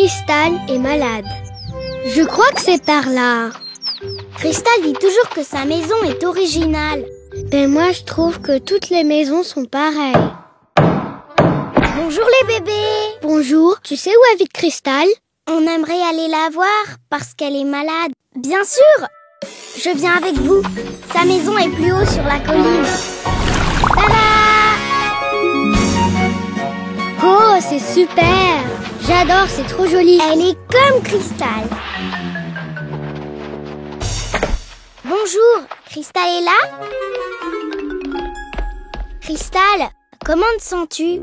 Cristal est malade. Je crois que c'est par là. Cristal dit toujours que sa maison est originale. Ben moi, je trouve que toutes les maisons sont pareilles. Bonjour les bébés. Bonjour, tu sais où habite Cristal? On aimerait aller la voir parce qu'elle est malade. Bien sûr. Je viens avec vous. Sa maison est plus haut sur la colline. Tada! Oh, c'est super! J'adore, c'est trop joli. Elle est comme Cristal. Bonjour, Cristal est là? Cristal, comment te sens-tu?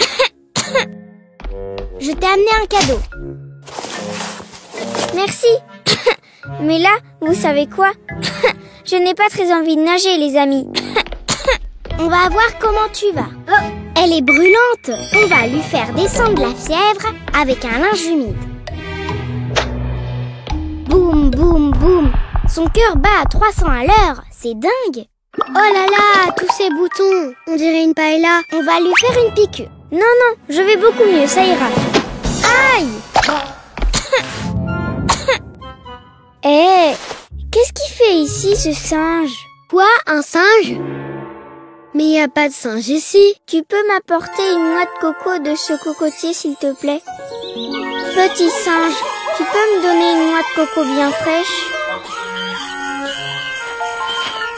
Je t'ai amené un cadeau. Merci. Mais là, vous savez quoi? Je n'ai pas très envie de nager, les amis. On va voir comment tu vas. Oh, elle est brûlante. On va lui faire descendre la fièvre avec un linge humide. Boum, boum, boum. Son cœur bat à 300 à l'heure. C'est dingue. Oh là là, tous ces boutons. On dirait une paella. On va lui faire une piqûre. Non, non, je vais beaucoup mieux, ça ira. Aïe! Qu'est-ce qu'il fait ici, ce singe? Quoi, un singe? Mais il n'y a pas de singe ici. Tu peux m'apporter une noix de coco de ce cocotier, s'il te plaît? Petit singe, tu peux me donner une noix de coco bien fraîche?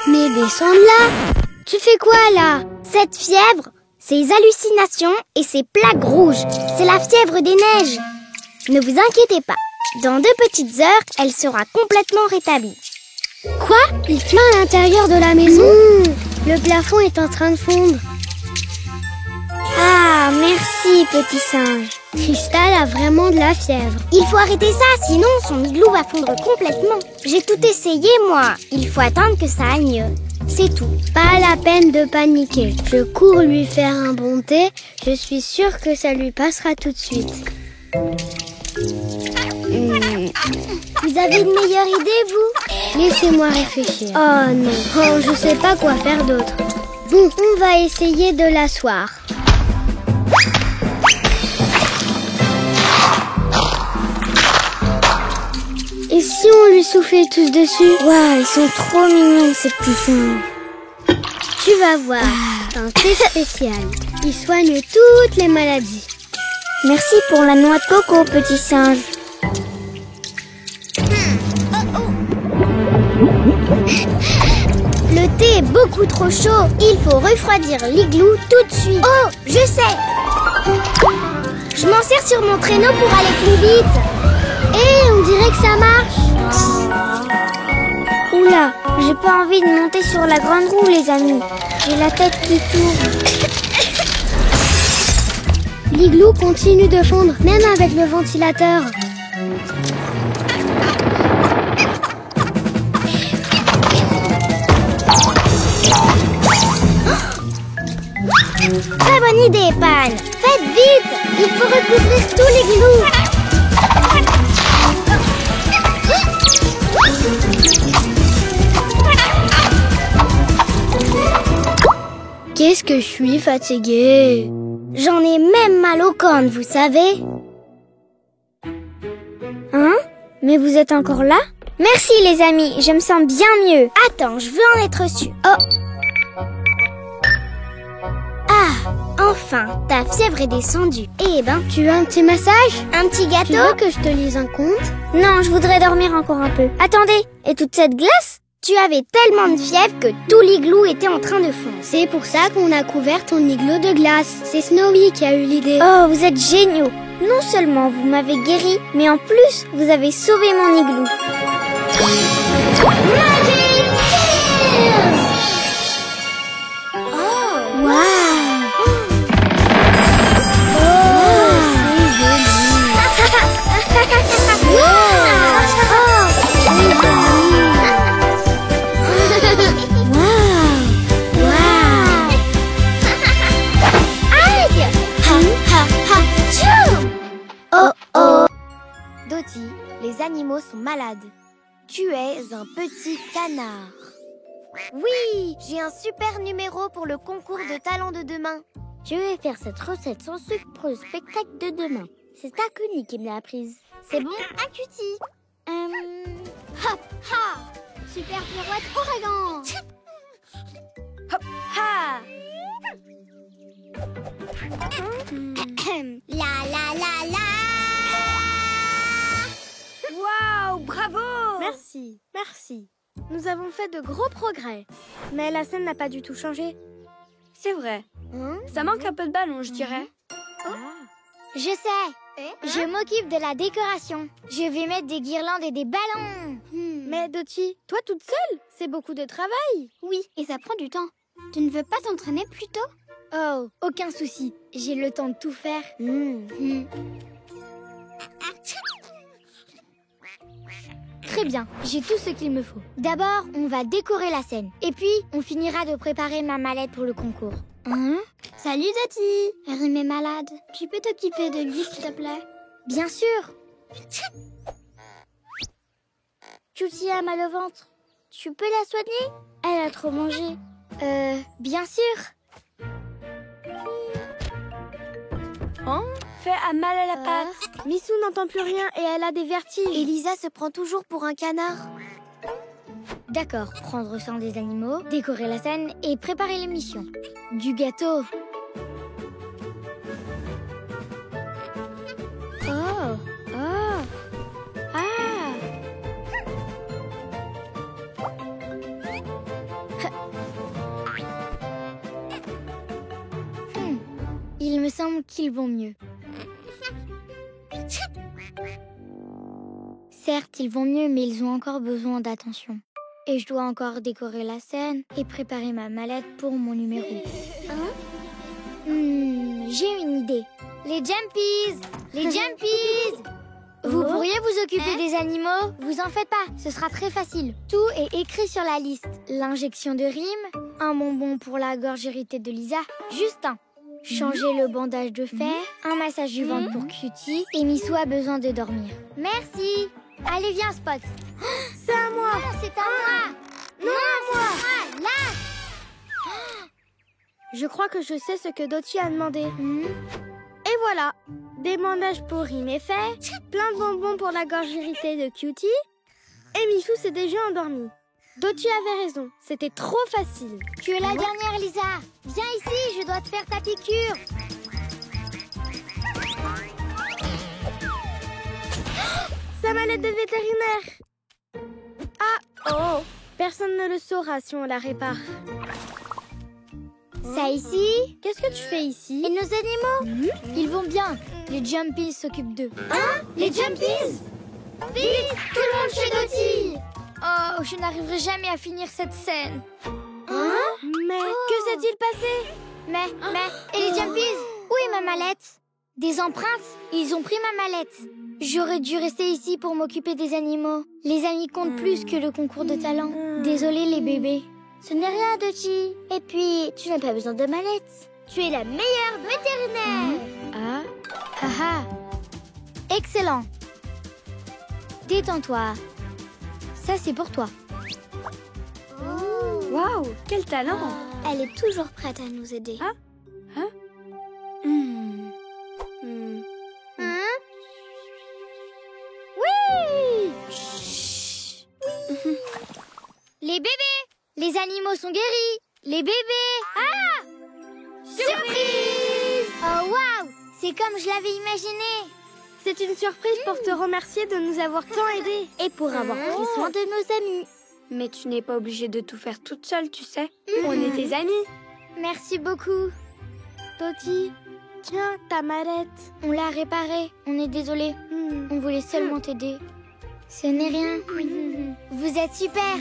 Mais descends de là. Tu fais quoi, là? Cette fièvre, ces hallucinations et ces plaques rouges, c'est la fièvre des neiges. Ne vous inquiétez pas. Dans 2 petites heures, elle sera complètement rétablie. Quoi? Il pleut à l'intérieur de la maison? Le plafond est en train de fondre. Ah, merci, petit singe. Cristal a vraiment de la fièvre. Il faut arrêter ça, sinon son igloo va fondre complètement. J'ai tout essayé, moi. Il faut attendre que ça aille mieux. C'est tout. Pas la peine de paniquer. Je cours lui faire un bon thé. Je suis sûre que ça lui passera tout de suite. Vous avez une meilleure idée, vous? Laissez-moi réfléchir. Oh non, oh, je sais pas quoi faire d'autre. Bon, on va essayer de l'asseoir. Et si on lui soufflait tous dessus? Waouh, ils sont trop mignons, ces petits singes. Tu vas voir, c'est un thé spécial. Il soigne toutes les maladies. Merci pour la noix de coco, petit singe. Le thé est beaucoup trop chaud. Il faut refroidir l'igloo tout de suite. Oh, je sais. Je m'en sers sur mon traîneau pour aller plus vite. Hé, on dirait que ça marche. Oula, j'ai pas envie de monter sur la grande roue, les amis. J'ai la tête qui tourne. L'igloo continue de fondre, même avec le ventilateur. Très bonne idée, Pan. Faites vite. Il faut recouvrir tout l'igloo. Qu'est-ce que je suis fatiguée. J'en ai même mal aux cornes, vous savez. Hein? Mais vous êtes encore là? Merci, les amis, je me sens bien mieux. Attends, je veux en être sûre. Oh. Ah, enfin, ta fièvre est descendue. Eh ben, Tu veux un petit massage? un petit Tu gâteau? veux que je te lise un conte? Non, je voudrais dormir encore un peu. Attendez, et toute cette glace? Tu avais tellement de fièvre que tout l'igloo était en train de fondre. C'est pour ça qu'on a couvert ton igloo de glace. C'est Snowy qui a eu l'idée. Oh, vous êtes géniaux. Non seulement vous m'avez guéri, mais en plus, vous avez sauvé mon igloo. Magic Tears! Oh, Waouh! Dottie, les animaux sont malades. Tu es un petit canard. Oui, j'ai un super numéro pour le concours de talent de demain. Je vais faire cette recette sans sucre pour le spectacle de demain. C'est Takuni qui me l'a apprise. C'est bon, un cutie. Hop, ha. Super pirouette ouragan. Hop, ha. La la la la. Waouh, bravo. Merci, merci. Nous avons fait de gros progrès. Mais la scène n'a pas du tout changé. C'est vrai. Ça manque un peu de ballon, je dirais. Je sais. Je m'occupe de la décoration. Je vais mettre des guirlandes et des ballons. Mais Dottie, toi toute seule, c'est beaucoup de travail. Oui, et ça prend du temps. Tu ne veux pas t'entraîner plus tôt? Oh, aucun souci. J'ai le temps de tout faire. Très bien, j'ai tout ce qu'il me faut. D'abord, on va décorer la scène. Et puis, on finira de préparer ma mallette pour le concours. Salut Dottie. Rim est malade. Tu peux t'occuper de lui, s'il te plaît? Bien sûr. Cutie a mal au ventre. Tu peux la soigner? Elle a trop mangé. Bien sûr. Hein? Fait à mal à la patte. Missou n'entend plus rien et elle a des vertiges. Elisa se prend toujours pour un canard. D'accord, prendre soin des animaux, décorer la scène et préparer l'émission. Du gâteau. Il me semble qu'ils vont mieux. Certes, ils vont mieux, mais ils ont encore besoin d'attention. Et je dois encore décorer la scène et préparer ma mallette pour mon numéro. J'ai une idée. Les Jumpies! Les Jumpies! Vous pourriez vous occuper des animaux? Vous en faites pas, ce sera très facile. Tout est écrit sur la liste. L'injection de Rim, un bonbon pour la gorge irritée de Lisa, juste un. Changer le bandage de fer, un massage du ventre pour Cutie, et Missou a besoin de dormir. Merci. Allez, viens, Spot. C'est à moi. Non, c'est à moi. Non, à moi. Là. Je crois que je sais ce que Dottie a demandé. Et voilà, des bandages pour Rim est fait, plein de bonbons pour la gorge irritée de Cutie, et Missou s'est déjà endormi. Dottie avait raison, c'était trop facile. Tu es la dernière, Lisa. Viens ici, je dois te faire ta piqûre. Sa mallette de vétérinaire. Personne ne le saura si on la répare. Ça ici? Qu'est-ce que tu fais ici? Et nos animaux? Ils vont bien. Les Jumpies s'occupent d'eux. Les Jumpies? Vite, tout le monde chez Dottie. Oh, je n'arriverai jamais à finir cette scène. Mais que s'est-il passé? Mais, et les Jumpies? Où est ma mallette? Des empreintes? Ils ont pris ma mallette. J'aurais dû rester ici pour m'occuper des animaux. Les amis comptent plus que le concours de talent. Désolée les bébés. Ce n'est rien, Dottie. Et puis, tu n'as pas besoin de mallette. Tu es la meilleure vétérinaire. Excellent. Détends-toi. Ça, c'est pour toi. Waouh, quel talent. Elle est toujours prête à nous aider. Oui. Chut. Les bébés. Les animaux sont guéris. Les bébés. Surprise. Oh, waouh. C'est comme je l'avais imaginé. C'est une surprise pour te remercier de nous avoir tant aidés. Et pour avoir pris soin de nos amis. Mais tu n'es pas obligée de tout faire toute seule, tu sais. On est tes amis. Merci beaucoup. Dottie, tiens, ta mallette. On l'a réparée. On est désolé. On voulait seulement t'aider. Ce n'est rien. Vous êtes super.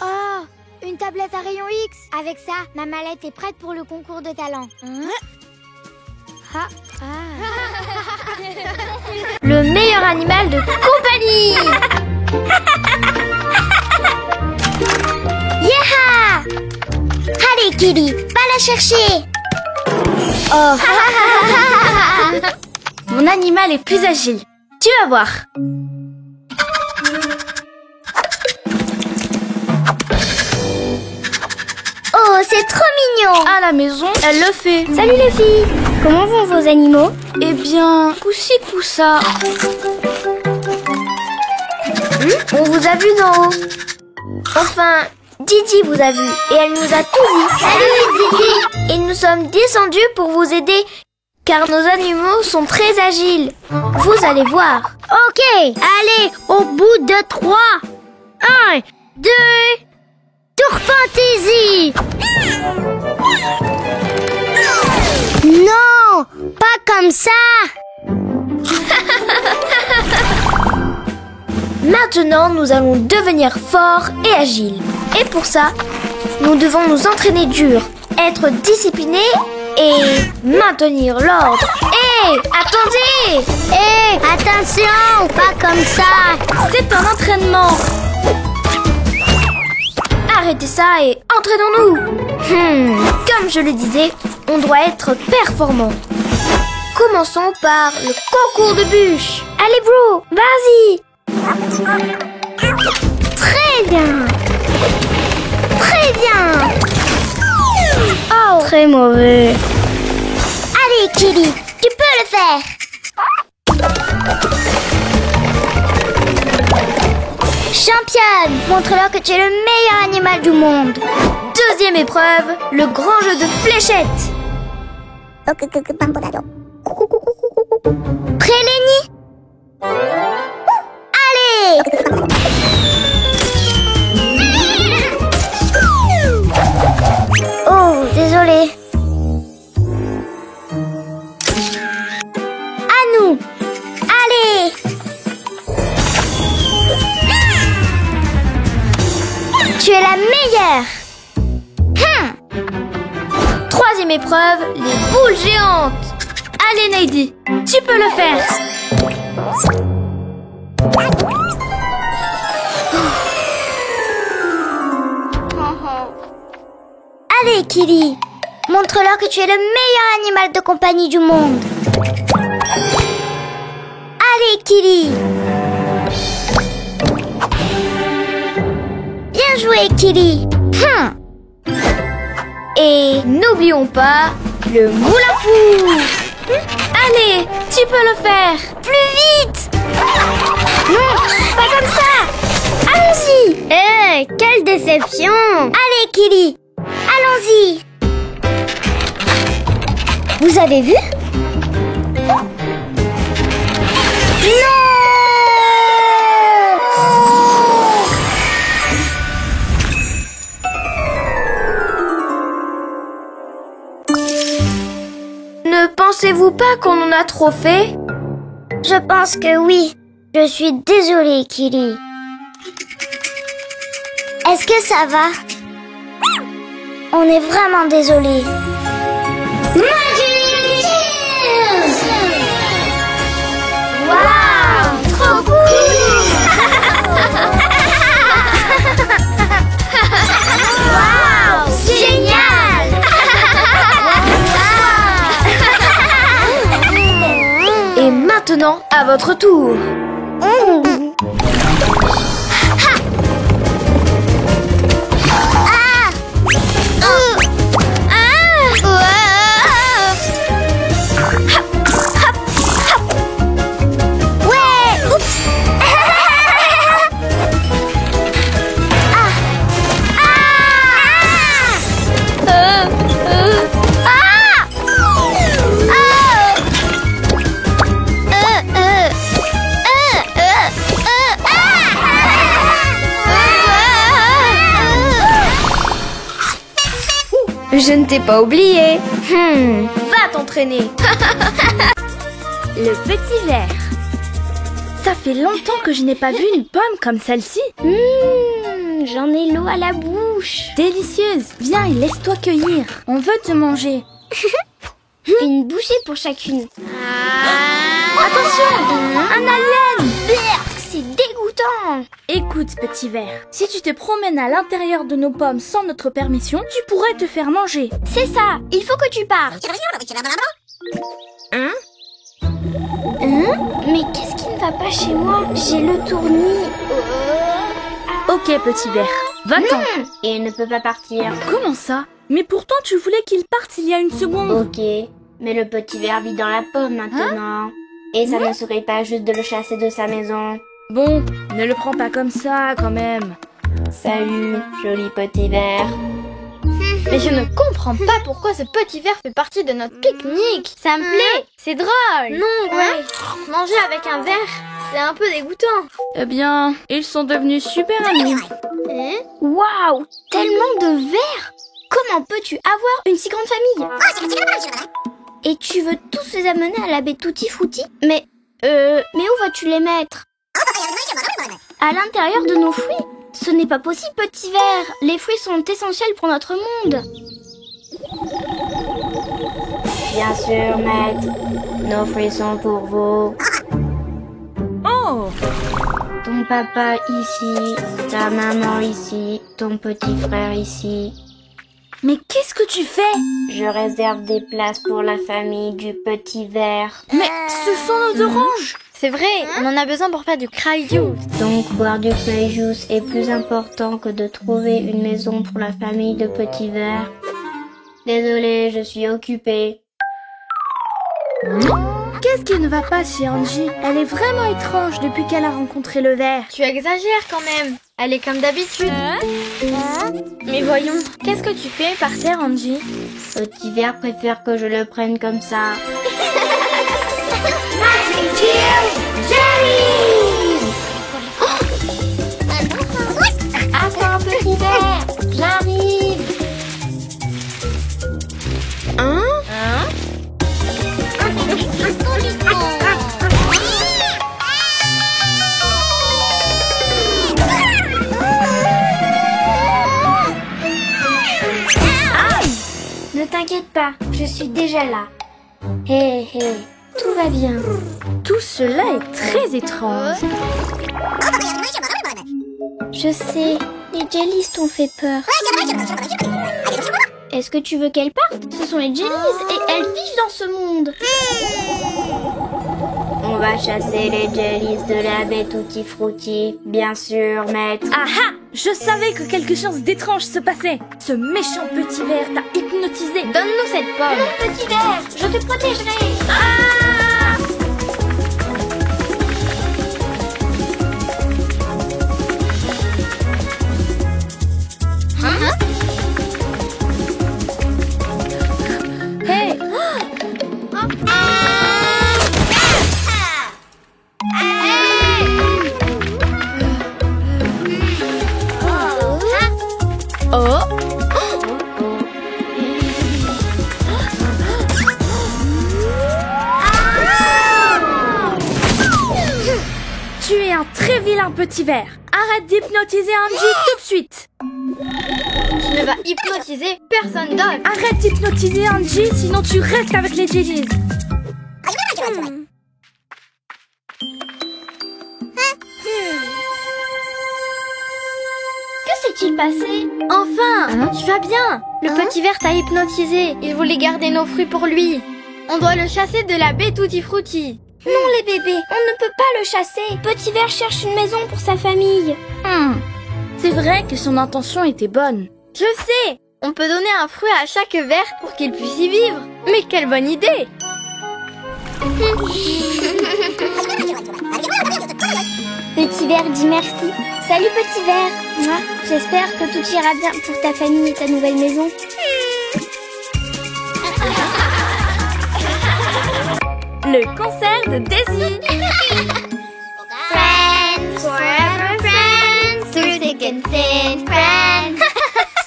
Oh, une tablette à rayon X. Avec ça, ma mallette est prête pour le concours de talent. Le meilleur animal de compagnie. Yaha! Allez, Kitty, va la chercher. Oh. Mon animal est plus agile. Tu vas voir. Oh, Oh, c'est trop mignon. À la maison, elle le fait. Salut les filles. Comment vont vos animaux? Eh bien, coup-ci, coup-ça. On vous a vu d'en haut. Enfin, Didi vous a vu et elle nous a tout dit. Salut Didi. Et nous sommes descendus pour vous aider car nos animaux sont très agiles. Vous allez voir. Ok, allez, au bout de 3. 1, 2, tourpentez-y. Non, pas comme ça. Maintenant, nous allons devenir forts et agiles. Et pour ça, nous devons nous entraîner dur, être disciplinés et maintenir l'ordre. Hé, attendez! Hé, attention, pas comme ça. C'est un entraînement. Arrêtez ça et entraînons-nous. Comme je le disais, on doit être performant. Commençons par le concours de bûches. Allez bro, vas-y. Très bien. Très bien. Oh, Très mauvais. allez Kili, tu peux le faire. Championne, montre-leur que tu es le meilleur animal du monde. Deuxième épreuve, le grand jeu de fléchettes. Prêt Lenny? Allez! Oh, désolé. À nous. Allez! Tu es la meilleure. Troisième épreuve, les boules géantes. Allez, Neidy, tu peux le faire. Allez, Kili, montre-leur que tu es le meilleur animal de compagnie du monde. Allez, Kili. Bien joué, Kili. Et n'oublions pas le moule à fou. Allez, tu peux le faire. Plus vite. Non, pas comme ça. Allons-y. Hé, quelle déception. Allez, Kili. Allons-y. Vous avez vu? Ne pensez-vous pas qu'on en a trop fait? Je pense que oui. Je suis désolée, Kili. Est-ce que ça va? On est vraiment désolé. Waouh! Trop cool! Waouh! Génial! Et maintenant, à votre tour. Je ne t'ai pas oublié. Va t'entraîner. Le petit verre. Ça fait longtemps que je n'ai pas vu une pomme comme celle-ci. J'en ai l'eau à la bouche. Délicieuse. Viens et laisse-toi cueillir. On veut te manger. Une bouchée pour chacune. Attention, un alien. C'est dégoûtant. Écoute, petit verre, si tu te promènes à l'intérieur de nos pommes sans notre permission, tu pourrais te faire manger. C'est ça, il faut que tu partes. Mais qu'est-ce qui ne va pas chez moi? J'ai le tournis. Ok, petit verre, va-t'en. Il ne peut pas partir. Comment ça? Mais pourtant tu voulais qu'il parte il y a une seconde. Ok, mais le petit ver vit dans la pomme maintenant. Et ça ne serait pas juste de le chasser de sa maison. Bon, ne le prends pas comme ça quand même. Salut, joli petit ver. Mais je ne comprends pas pourquoi ce petit ver fait partie de notre pique-nique. Ça me plaît, c'est drôle. Non, ouais, manger avec un ver, c'est un peu dégoûtant. Eh bien, ils sont devenus super amis. Waouh, tellement de vers! Comment peux-tu avoir une si grande famille? Et tu veux tous les amener à la baie Tutti Frutti? Mais où vas-tu les mettre? À l'intérieur de nos fruits? Ce n'est pas possible, petit ver. Les fruits sont essentiels pour notre monde. Bien sûr, maître. Nos fruits sont pour vous. Oh! Ton papa ici, ta maman ici, ton petit frère ici. Mais qu'est-ce que tu fais? Je réserve des places pour la famille du petit ver. Mais ce sont nos oranges! C'est vrai, on en a besoin pour faire du cry juice. Donc boire du cry juice est plus important que de trouver une maison pour la famille de petit ver. Désolée, je suis occupée. Qu'est-ce qui ne va pas chez Angie? Elle est vraiment étrange depuis qu'elle a rencontré le ver. Tu exagères quand même. Elle est comme d'habitude. Mais voyons, qu'est-ce que tu fais par terre, Angie? Petit ver préfère que je le prenne comme ça. Attends, petit ver, j'arrive. Ne t'inquiète pas, je suis déjà là. Hé, hé, tout va bien. Tout cela est très étrange. Je sais, les jellies t'ont fait peur. Est-ce que tu veux qu'elles partent? Ce sont les jellies et elles vivent dans ce monde. On va chasser les jellies de la baie Tutti Frutti, bien sûr, maître. Ah ah! Je savais que quelque chose d'étrange se passait. Ce méchant petit ver t'a hypnotisé. Donne-nous cette pomme. Non, petit ver, je te protégerai. Hey! Tu es un très vilain petit ver. Arrête d'hypnotiser Angie tout de suite. Tu ne vas hypnotiser personne d'autre. Arrête d'hypnotiser Angie, sinon tu restes avec les jellies. Que s'est-il passé? Enfin, tu vas bien. Le petit ver t'a hypnotisé. Il voulait garder nos fruits pour lui. On doit le chasser de la baie Tutti Frutti. Non, les bébés, on ne peut pas le chasser. Petit ver cherche une maison pour sa famille. C'est vrai que son intention était bonne. Je sais. On peut donner un fruit à chaque ver pour qu'il puisse y vivre. Mais quelle bonne idée. Petit ver dit merci. Salut petit ver. Moi, j'espère que tout ira bien pour ta famille et ta nouvelle maison. Le concert de Daisy. Friends, forever friends, through thick and thin, friends.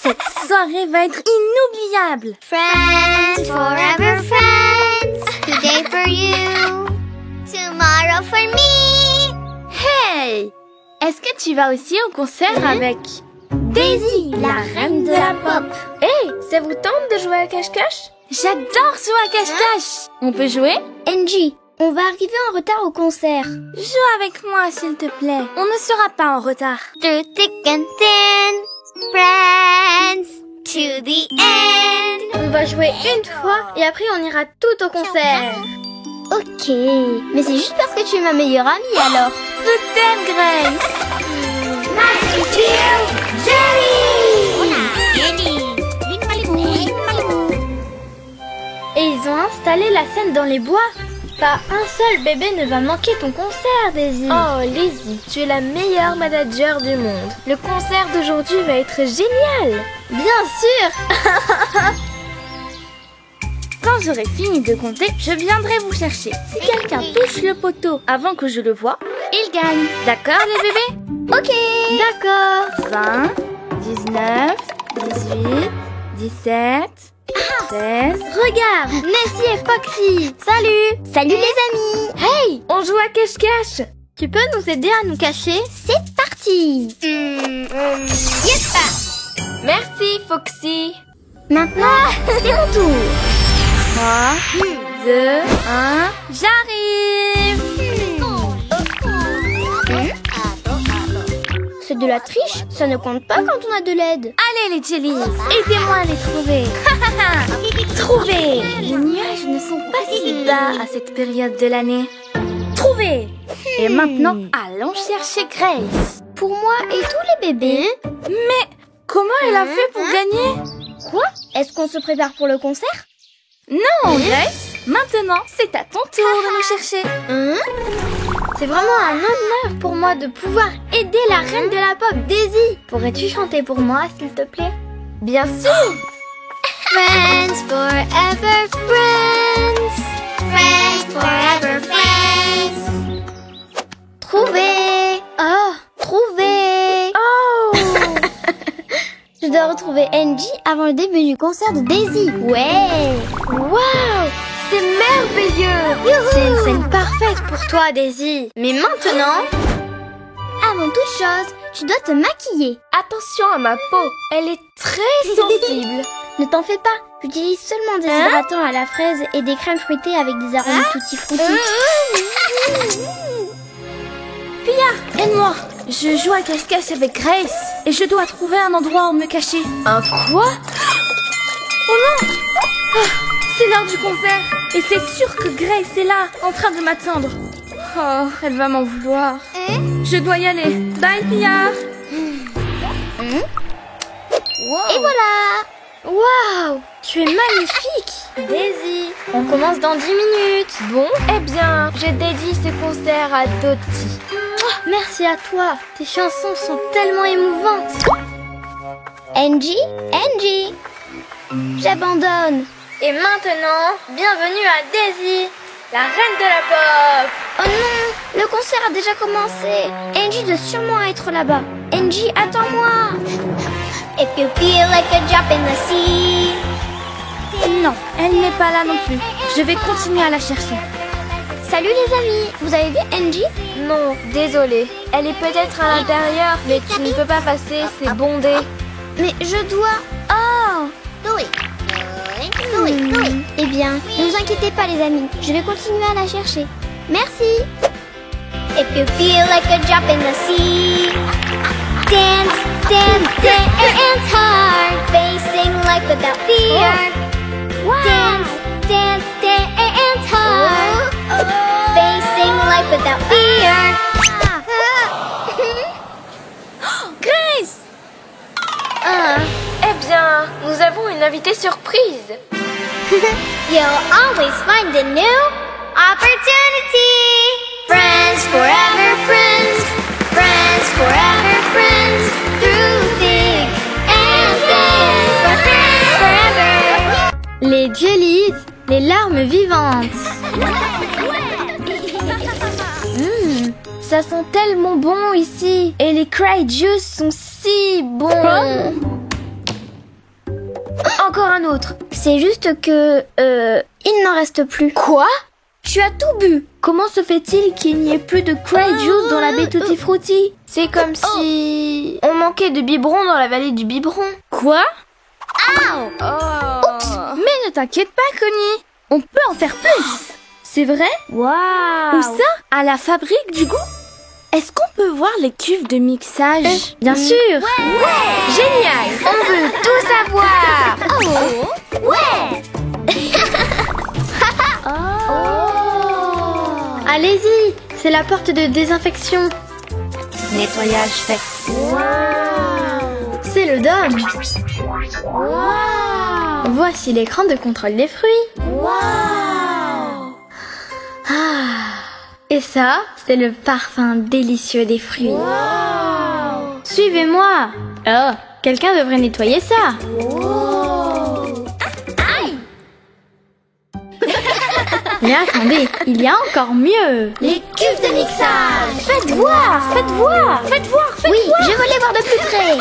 Cette soirée va être inoubliable. Friends, forever friends, today for you, tomorrow for me. Hey! Est-ce que tu vas aussi au concert avec Daisy, la reine de la pop. Hey, ça vous tente de jouer à cache-cache? J'adore jouer à cache-cache. On peut jouer? Angie, on va arriver en retard au concert. Joue avec moi, s'il te plaît. On ne sera pas en retard. Through thick and thin, friends, to the end. On va jouer une fois et après on ira tout au concert. Ok, mais c'est juste parce que tu es ma meilleure amie alors. Je t'aime, Grace. Nice to meet you, Jerry. Et ils ont installé la scène dans les bois. Pas un seul bébé ne va manquer ton concert, Daisy. Oh, Lizzie, tu es la meilleure manager du monde. Le concert d'aujourd'hui va être génial. Bien sûr. Quand j'aurai fini de compter, je viendrai vous chercher. Si quelqu'un touche le poteau avant que je le voie, il gagne. D'accord, les bébés? Ok. D'accord. 20, 19, 18, 17, 16... Regarde, Nessie et Foxy. Salut. Salut les amis. Hey, on joue à cache-cache. Tu peux nous aider à nous cacher? C'est parti. Yep. Merci, Foxy. Maintenant, c'est mon tour. 3, 2, 1, j'arrive. C'est de la triche, ça ne compte pas quand on a de l'aide. Allez les jellies, aidez-moi à les trouver. Trouver. Les nuages ne sont pas si bas à cette période de l'année. Trouver. Et maintenant, allons chercher Grace. Pour moi et tous les bébés. Mais comment elle a fait pour gagner? Quoi? Est-ce qu'on se prépare pour le concert? Non, Grace. Maintenant, c'est à ton tour de nous chercher. C'est vraiment un honneur pour moi de pouvoir aider la reine de la pop, Daisy. Pourrais-tu chanter pour moi, s'il te plaît? Bien sûr. Friends forever friends. Friends forever friends. Trouver. Oh, trouver. Oh. Je dois retrouver Angie avant le début du concert de Daisy. Ouais. Waouh, c'est merveilleux. C'est une scène parfaite pour toi, Daisy. Mais maintenant, Avant toute chose, tu dois te maquiller. attention à ma peau. Elle est très sensible. Ne t'en fais pas, j'utilise seulement des hydratants à la fraise et des crèmes fruitées avec des arômes tutti frutti. Pia, aide-moi. Je joue à cache-cache avec Grace et je dois trouver un endroit où me cacher. Un quoi? Oh non! Ah, c'est l'heure du concert et c'est sûr que Grace est là, en train de m'attendre. Oh, elle va m'en vouloir. Je dois y aller. Bye, Pia. Et voilà. Waouh, tu es magnifique. Daisy, on commence dans 10 minutes. Bon, eh bien, j'ai dédié ce concert à Dottie. Merci à toi. Tes chansons sont tellement émouvantes. Angie, Angie. J'abandonne. Et maintenant, bienvenue à Daisy, la reine de la pop. Oh non, le concert a déjà commencé. Angie doit sûrement être là-bas. Angie, attends-moi. If you feel like a drop in the sea. Non, elle n'est pas là non plus. Je vais continuer à la chercher. Salut les amis, vous avez vu Angie? Non, désolée. Elle est peut-être à l'intérieur, mais tu ne peux pas passer, c'est bondé. Mais je dois... Oh. Eh bien, ne vous inquiétez pas les amis, je vais continuer à la chercher. Merci. If you feel like a drop in the sea. Dance, dance, dance hard. Facing life without fear. Dance, dance, dance hard. Facing life without fear. Grace! Eh bien, nous avons une invitée surprise. You'll always find a new opportunity. Friends forever friends. Friends forever friends. Through thick and thin. Friends forever. Les jellies, les larmes vivantes. Ça sent tellement bon ici. Et les cry juice sont si bons. Encore un autre. C'est juste que... il n'en reste plus. Quoi? Tu as tout bu. Comment se fait-il qu'il n'y ait plus de cry juice dans la baie Tutti Frutti? C'est comme si on manquait de biberon dans la vallée du biberon. Quoi? Oh. Mais ne t'inquiète pas, Connie. On peut en faire plus. C'est vrai? Waouh. Où ça? À la fabrique du goût? Est-ce qu'on peut voir les cuves de mixage? Bien sûr. Génial. On veut tout savoir. Allez-y, c'est la porte de désinfection. Nettoyage fait. C'est le dôme. Voici l'écran de contrôle des fruits. Waouh! Et ça, c'est le parfum délicieux des fruits. Wow! Suivez-moi. Oh, quelqu'un devrait nettoyer ça. Mais attendez, il y a encore mieux. Les cuves de mixage! Faites voir, faites voir, faites voir, faites Oui, voir. je veux les voir de plus près.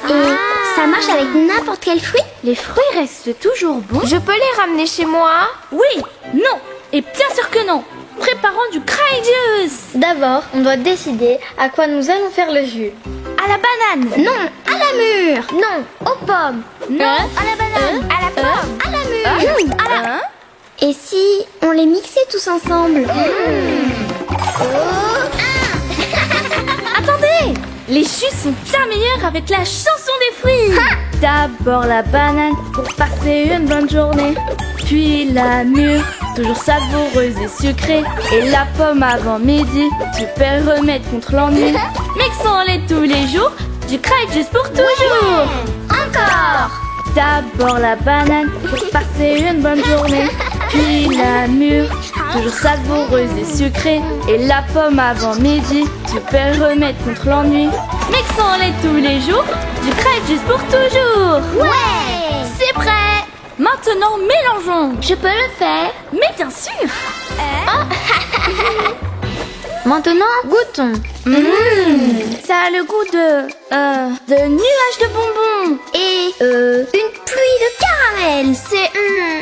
Et ça marche avec n'importe quel fruit? Les fruits restent toujours bons. Je peux les ramener chez moi? Oui, non, et bien sûr que non. Préparons du cry juice. D'abord, on doit décider à quoi nous allons faire le jus. À la banane? Non, à la mûre. Non, aux pommes. Non, À la banane. À la pomme? À la mûre. À la... Et si on les mixait tous ensemble? Attendez, les jus sont bien meilleurs avec la chanson des fruits. D'abord la banane pour passer une bonne journée. Puis la mûre, toujours savoureuse et sucrée. Et la pomme avant midi, super remède contre l'ennui. Mixons-les tous les jours, du cry juice pour toujours. Encore. D'abord la banane pour passer une bonne journée. Puis la mûre, toujours savoureuse et sucrée. Et la pomme avant midi, super remède contre l'ennui. Mixons-les tous les jours, du cry juice pour toujours. Ouais. C'est prêt. Maintenant mélangeons. Je peux le faire. Mais bien sûr. Maintenant, goûtons. Ça a le goût de nuages de bonbons. Et une pluie de caramel. C'est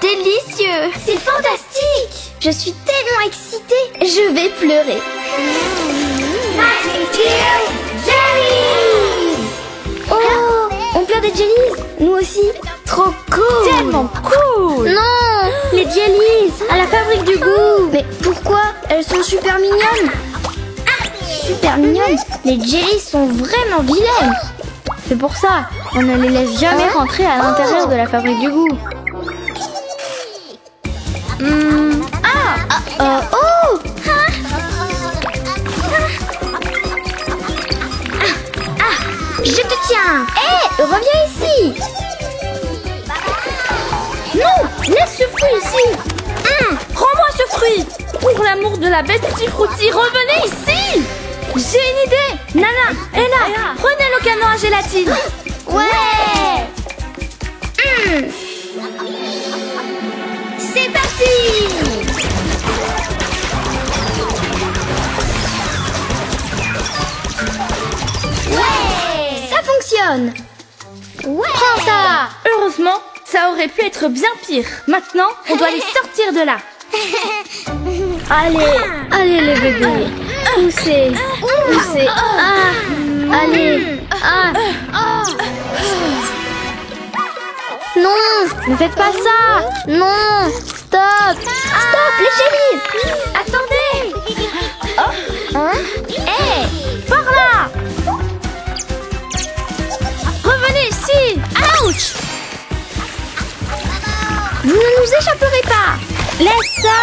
délicieux. C'est fantastique. Je suis tellement excitée. Je vais pleurer. Oh, on pleure des jellies. Nous aussi. Trop cool. Tellement cool. Non, les jellies à la fabrique du goût. Mais pourquoi? Elles sont super mignonnes. Super mignonnes. Les jellies sont vraiment vilaines. C'est pour ça, on ne les laisse jamais rentrer à l'intérieur de la fabrique du goût. Je te tiens. Hé, reviens ici. Non, laisse ce fruit ici. Rends-moi ce fruit. Pour l'amour de la bête Tutti Frutti, revenez ici. J'ai une idée. Nana, Ella, prenez le canon à gélatine. Ouais. C'est parti. Ouais. Ça fonctionne. Ouais. Prends ça. Heureusement, ça aurait pu être bien pire. Maintenant, on doit les sortir de là. Allez les bébés, poussez, poussez. Allez. Non, ne faites pas ça. Non, stop. Stop, les jellies. Attendez. Par là. Revenez ici. Ouch. Vous ne nous échapperez pas. Laisse ça.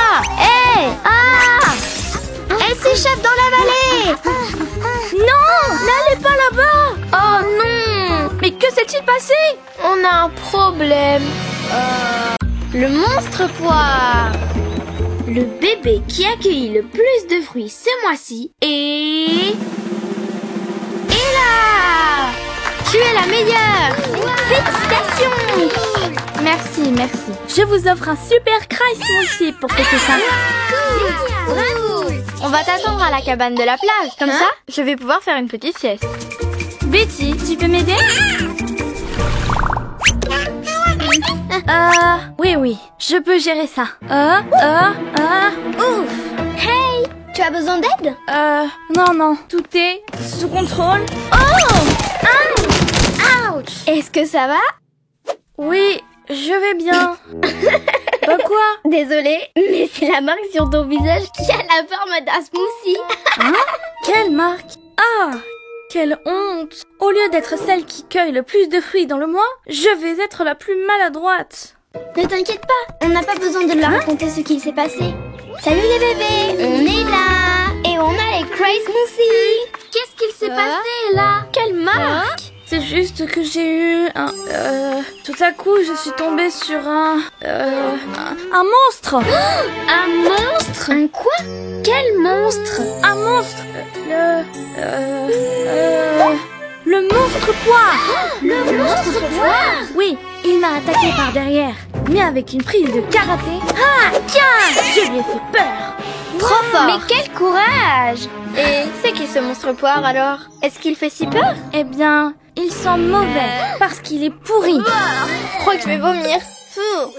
Elle s'échappe dans la vallée. Non, n'allez pas là-bas. Oh non. Mais que s'est-il passé? On a un problème. Le monstre poire. Le bébé qui a accueilli le plus de fruits ce mois-ci est... Ella. Tu es la meilleure. Félicitations. Merci. Je vous offre un super cry smoothie pour fêter ça. Bravo. On va t'attendre à la cabane de la plage. Comme ça, je vais pouvoir faire une petite sieste. Betty, tu peux m'aider? Oui, je peux gérer ça. Ouf. Hey, tu as besoin d'aide? Non, tout est sous contrôle. Ouch. Est-ce que ça va? Oui, je vais bien. Quoi? Désolée, mais c'est la marque sur ton visage qui a la forme d'un smoothie. Quelle marque? Quelle honte! Au lieu d'être celle qui cueille le plus de fruits dans le mois, je vais être la plus maladroite. Ne t'inquiète pas, on n'a pas besoin de leur raconter ce qu'il s'est passé. Salut les bébés, on est là et on a les Cry Smoothies. Qu'est-ce qu'il s'est passé là? Quelle marque? C'est juste que j'ai eu un... tout à coup, je suis tombée sur un monstre. Un monstre? Un quoi? Quel monstre? Un monstre. Le monstre poire. Le monstre poire? Oui, il m'a attaqué par derrière, mais avec une prise de karaté. Ah, tiens, je lui ai fait peur. Trop fort! Mais quel courage! Et c'est qui ce monstre poire alors? Est-ce qu'il fait si peur? Eh bien, il sent mauvais parce qu'il est pourri. Je crois que je vais vomir.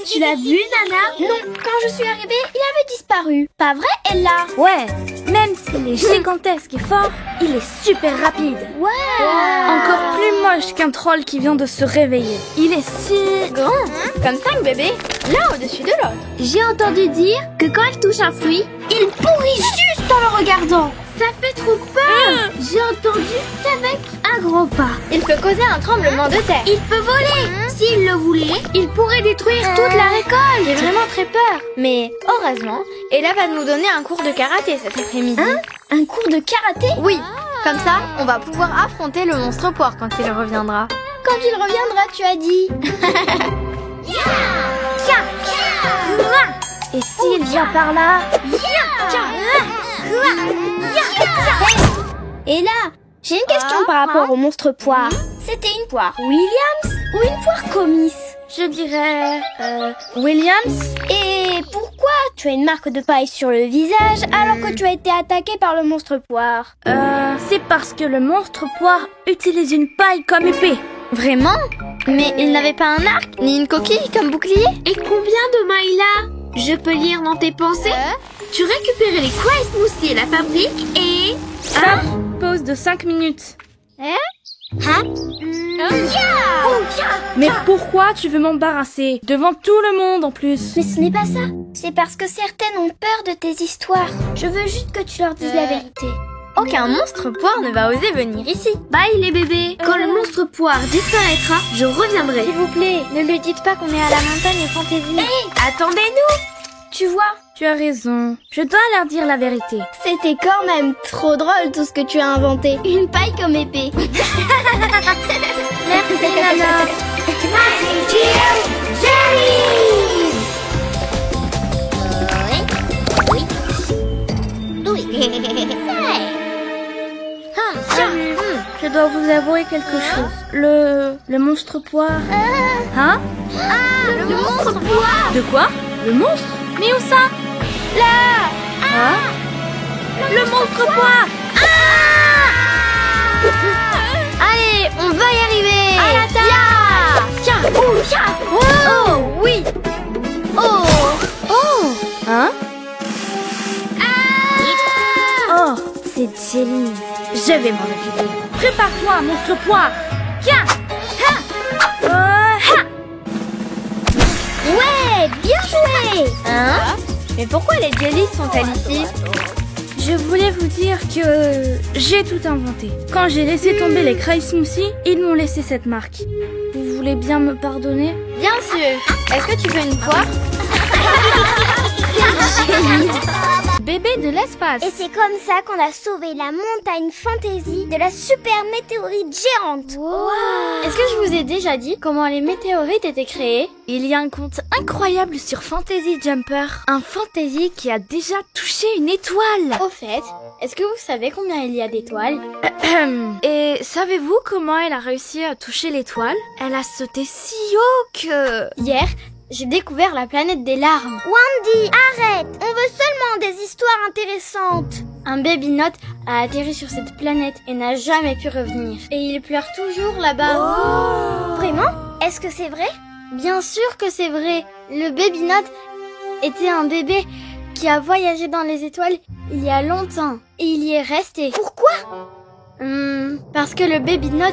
Tu l'as vu, Nana? Non, quand je suis arrivée, il avait disparu. Pas vrai, Ella? Ouais, même s'il est gigantesque et fort, il est super rapide. Ouais! Encore plus moche qu'un troll qui vient de se réveiller. Il est si... Grand, comme 5 bébés, l'un au-dessus de l'autre. J'ai entendu dire que quand il touche un fruit, il pourrit juste en le regardant. Ça fait trop peur. J'ai entendu qu'avec un gros pas. Il peut causer un tremblement de terre. Il peut voler. S'il le voulait, il pourrait détruire toute la récolte. J'ai vraiment très peur. Mais heureusement, Ella va nous donner un cours de karaté cet après-midi. Un cours de karaté? Oui, comme ça, on va pouvoir affronter le monstre poire quand il reviendra. Quand il reviendra, tu as dit. Et s'il vient par là... Et là, j'ai une question par rapport au monstre poire. C'était une poire Williams ou une poire Comice? Je dirais... Williams. Et pourquoi tu as une marque de paille sur le visage alors que tu as été attaqué par le monstre poire? C'est parce que le monstre poire utilise une paille comme épée. Vraiment? Mais il n'avait pas un arc, ni une coquille comme bouclier? Et combien de mains il a? Je peux lire dans tes pensées? Tu récupérais les Cry Smoothie et la fabrique et... Stop. Pause de 5 minutes. Mais pourquoi tu veux m'embarrasser? Devant tout le monde en plus. Mais ce n'est pas ça. C'est parce que certaines ont peur de tes histoires. Je veux juste que tu leur dises la vérité. Aucun monstre poire ne va oser venir ici. Bye les bébés. Quand le monstre poire disparaîtra, je reviendrai. S'il vous plaît, ne lui dites pas qu'on est à la montagne Fantaisie. Attendez-nous. Tu vois, Tu as raison. Je dois leur dire la vérité. c'était quand même trop drôle tout ce que tu as inventé. Une paille comme épée. Merci, Nana. Je dois vous avouer quelque chose. Le monstre poire... Hein? Le monstre poire. De quoi? Le monstre? Mais où ça? Là! Hein? Le monstre poire! Allez, on va y arriver. À la table. Tiens. Oh, oui. Oh. Hein? Oh, c'est Jelly. Je vais m'en occuper. Prépare-toi, monstre poire. Tiens! Ouais, bien joué. Hein? Mais pourquoi les jellies sont-elles ici? Je voulais vous dire que j'ai tout inventé. Quand j'ai laissé tomber les Cry Smoothie, ils m'ont laissé cette marque. Vous voulez bien me pardonner? Bien sûr. Est-ce que tu veux une poire? Bébé de l'espace. Et c'est comme ça qu'on a sauvé la montagne Fantaisie de la super météorite géante. Est-ce que je vous ai déjà dit comment les météorites étaient créées? Il y a un conte incroyable sur Fantasy Jumper. Un fantasy qui a déjà touché une étoile. Au fait, est-ce que vous savez combien il y a d'étoiles? Et savez-vous comment elle a réussi à toucher l'étoile? Elle a sauté si haut que... Hier, j'ai découvert la planète des larmes. Wendy, arrête. On veut seulement des histoires intéressantes. Un baby note a atterri sur cette planète et n'a jamais pu revenir. Et il pleure toujours là-bas. Vraiment? Est-ce que c'est vrai? Bien sûr que c'est vrai. Le baby note était un bébé qui a voyagé dans les étoiles il y a longtemps. Et il y est resté. Pourquoi? Parce que le baby note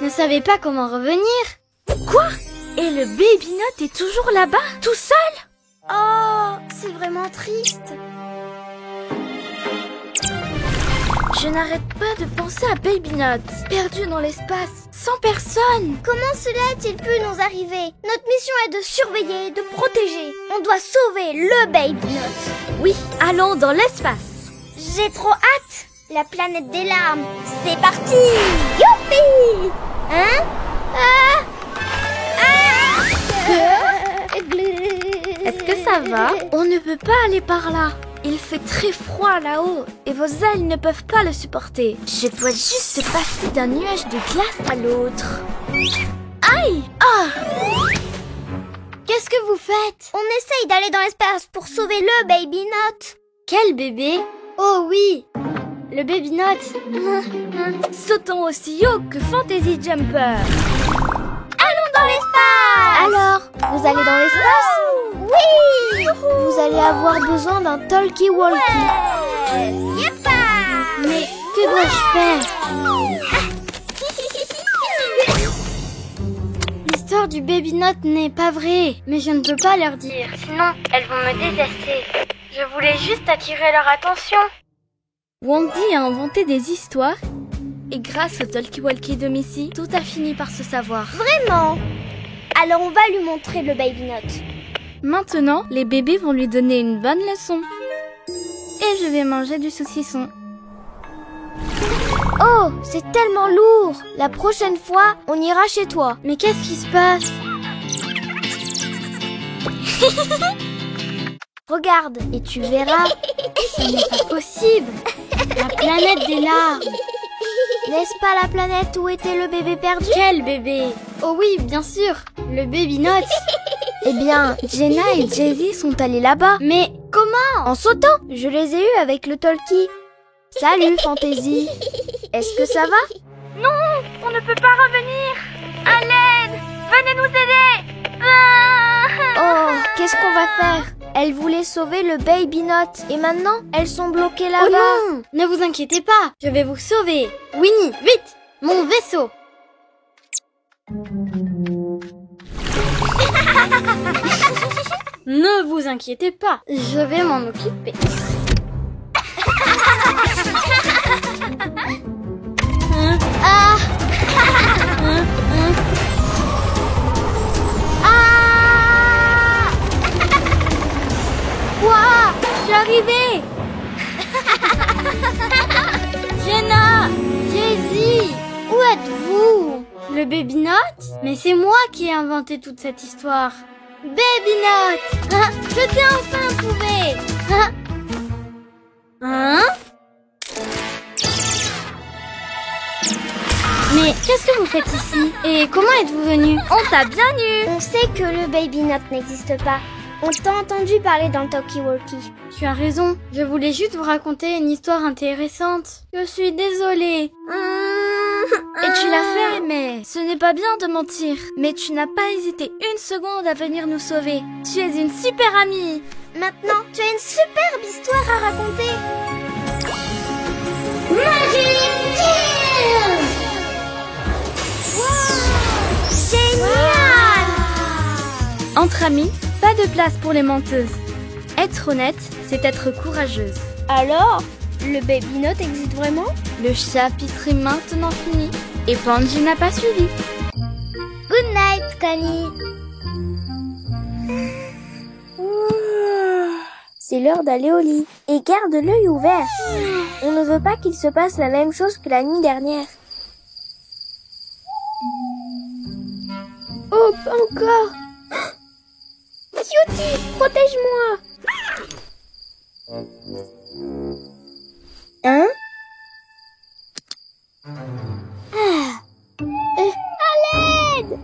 ne savait pas comment revenir. Quoi? Et le baby note est toujours là-bas, tout seul? Oh, c'est vraiment triste. Je n'arrête pas de penser à Baby Note, perdu dans l'espace, sans personne. Comment cela a-t-il pu nous arriver? Notre mission est de surveiller, de protéger. On doit sauver le Baby Note. Oui, allons dans l'espace. J'ai trop hâte. La planète des larmes, c'est parti. Youpi! Hein? Est-ce que ça va? On ne peut pas aller par là. Il fait très froid là-haut et vos ailes ne peuvent pas le supporter. Je dois juste passer d'un nuage de glace à l'autre. Aïe! Ah! Qu'est-ce que vous faites? On essaye d'aller dans l'espace pour sauver le Baby Note. Quel bébé? Oh oui, le Baby Note. Sautons aussi haut que Fantasy Jumper. Allons dans l'espace! Alors, vous allez dans l'espace? Oui! Vous allez avoir besoin d'un talkie-walkie. Yeppa! Mais que dois-je faire? L'histoire du Baby Note n'est pas vraie, mais je ne peux pas leur dire. Sinon, elles vont me détester. Je voulais juste attirer leur attention. Wendy a inventé des histoires et grâce au talkie-walkie de Missy, tout a fini par se savoir. Vraiment? Alors on va lui montrer le Baby Note. Maintenant, les bébés vont lui donner une bonne leçon. Et je vais manger du saucisson. Oh, c'est tellement lourd. La prochaine fois, on ira chez toi. Mais qu'est-ce qui se passe? Regarde, et tu verras. Ce n'est pas possible. La planète des larmes. N'est-ce pas la planète où était le bébé perdu? Quel bébé? Oh oui, bien sûr. Le Baby Note. Eh bien, Jenna et Jay-Z sont allés là-bas. Mais comment? En sautant. Je les ai eus avec le talkie. Salut, Fantasy. Est-ce que ça va? Non, on ne peut pas revenir. À l'aide! Venez nous aider! Oh, qu'est-ce qu'on va faire? Elles voulaient sauver le Baby Note. Et maintenant, elles sont bloquées là-bas. Oh non! Ne vous inquiétez pas, je vais vous sauver. Winnie, vite! Mon vaisseau! Ne vous inquiétez pas, je vais m'en occuper. Ah! Ah! Ouah! Je suis arrivée! Jenna! Jay-Z! Où êtes-vous? Le Baby Note? Mais c'est moi qui ai inventé toute cette histoire. Baby Note! Hein? Je t'ai enfin trouvé! Hein? Hein? Mais qu'est-ce que vous faites ici? Et comment êtes-vous venu? On t'a bien eu! On sait que le Baby Note n'existe pas. On t'a entendu parler dans le talkie-walkie. Tu as raison, je voulais juste vous raconter une histoire intéressante. Je suis désolée. Et tu l'as fait, mais ce n'est pas bien de mentir. Mais tu n'as pas hésité une seconde à venir nous sauver. Tu es une super amie. Maintenant, tu as une superbe histoire à raconter. Génial! Entre amis, pas de place pour les menteuses. Être honnête, c'est être courageuse. Alors, le Baby Note existe vraiment? Le chapitre est maintenant fini. Et Panji n'a pas suivi. Good night, Connie. C'est l'heure d'aller au lit. Et garde l'œil ouvert. On ne veut pas qu'il se passe la même chose que la nuit dernière. Oh, pas encore. Cutie, protège-moi. Hein? À l'aide!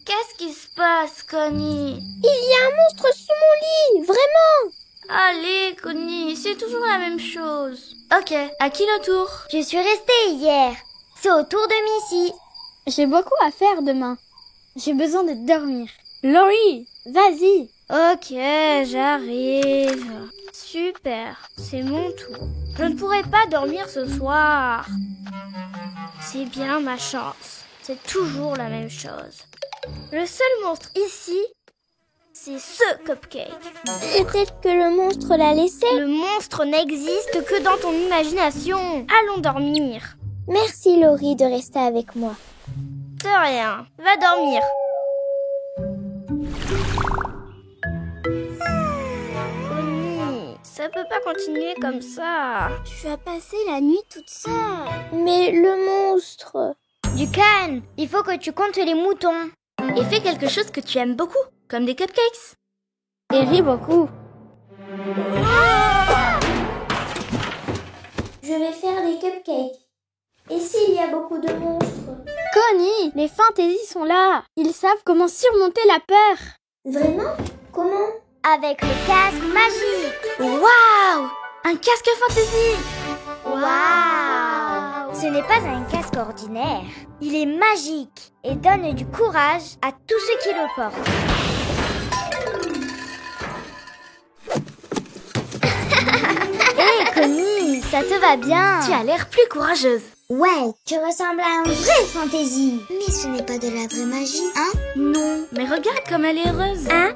Qu'est-ce qui se passe, Connie? Il y a un monstre sous mon lit, vraiment! Allez, Connie, c'est toujours la même chose. Ok, à qui le tour? Je suis restée hier. C'est au tour de Missy. J'ai beaucoup à faire demain. J'ai besoin de dormir. Laurie, vas-y. Ok, j'arrive. Super, c'est mon tour. Je ne pourrai pas dormir ce soir. C'est bien ma chance. C'est toujours la même chose. Le seul monstre ici, c'est ce cupcake. Peut-être que le monstre l'a laissé. Le monstre n'existe que dans ton imagination. Allons dormir. Merci Laurie de rester avec moi. De rien. Va dormir. Connie, ça peut pas continuer comme ça. Tu vas passer la nuit toute seule. Mais le monstre... Du calme. Il faut que tu comptes les moutons. Et fais quelque chose que tu aimes beaucoup, comme des cupcakes. Et ris beaucoup. Je vais faire des cupcakes. Et s'il y a beaucoup de monstres? Connie, les fantaisies sont là. Ils savent comment surmonter la peur. Vraiment? Comment? Avec le casque magique. Waouh! Un casque fantasy! Waouh! Ce n'est pas un casque ordinaire. Il est magique et donne du courage à tous ceux qui le portent. Hé, Connie, ça te va bien. Tu as l'air plus courageuse. Ouais, tu ressembles à un vrai fantaisie. Mais ce n'est pas de la vraie magie, hein? Non, mais regarde comme elle est heureuse. Hein?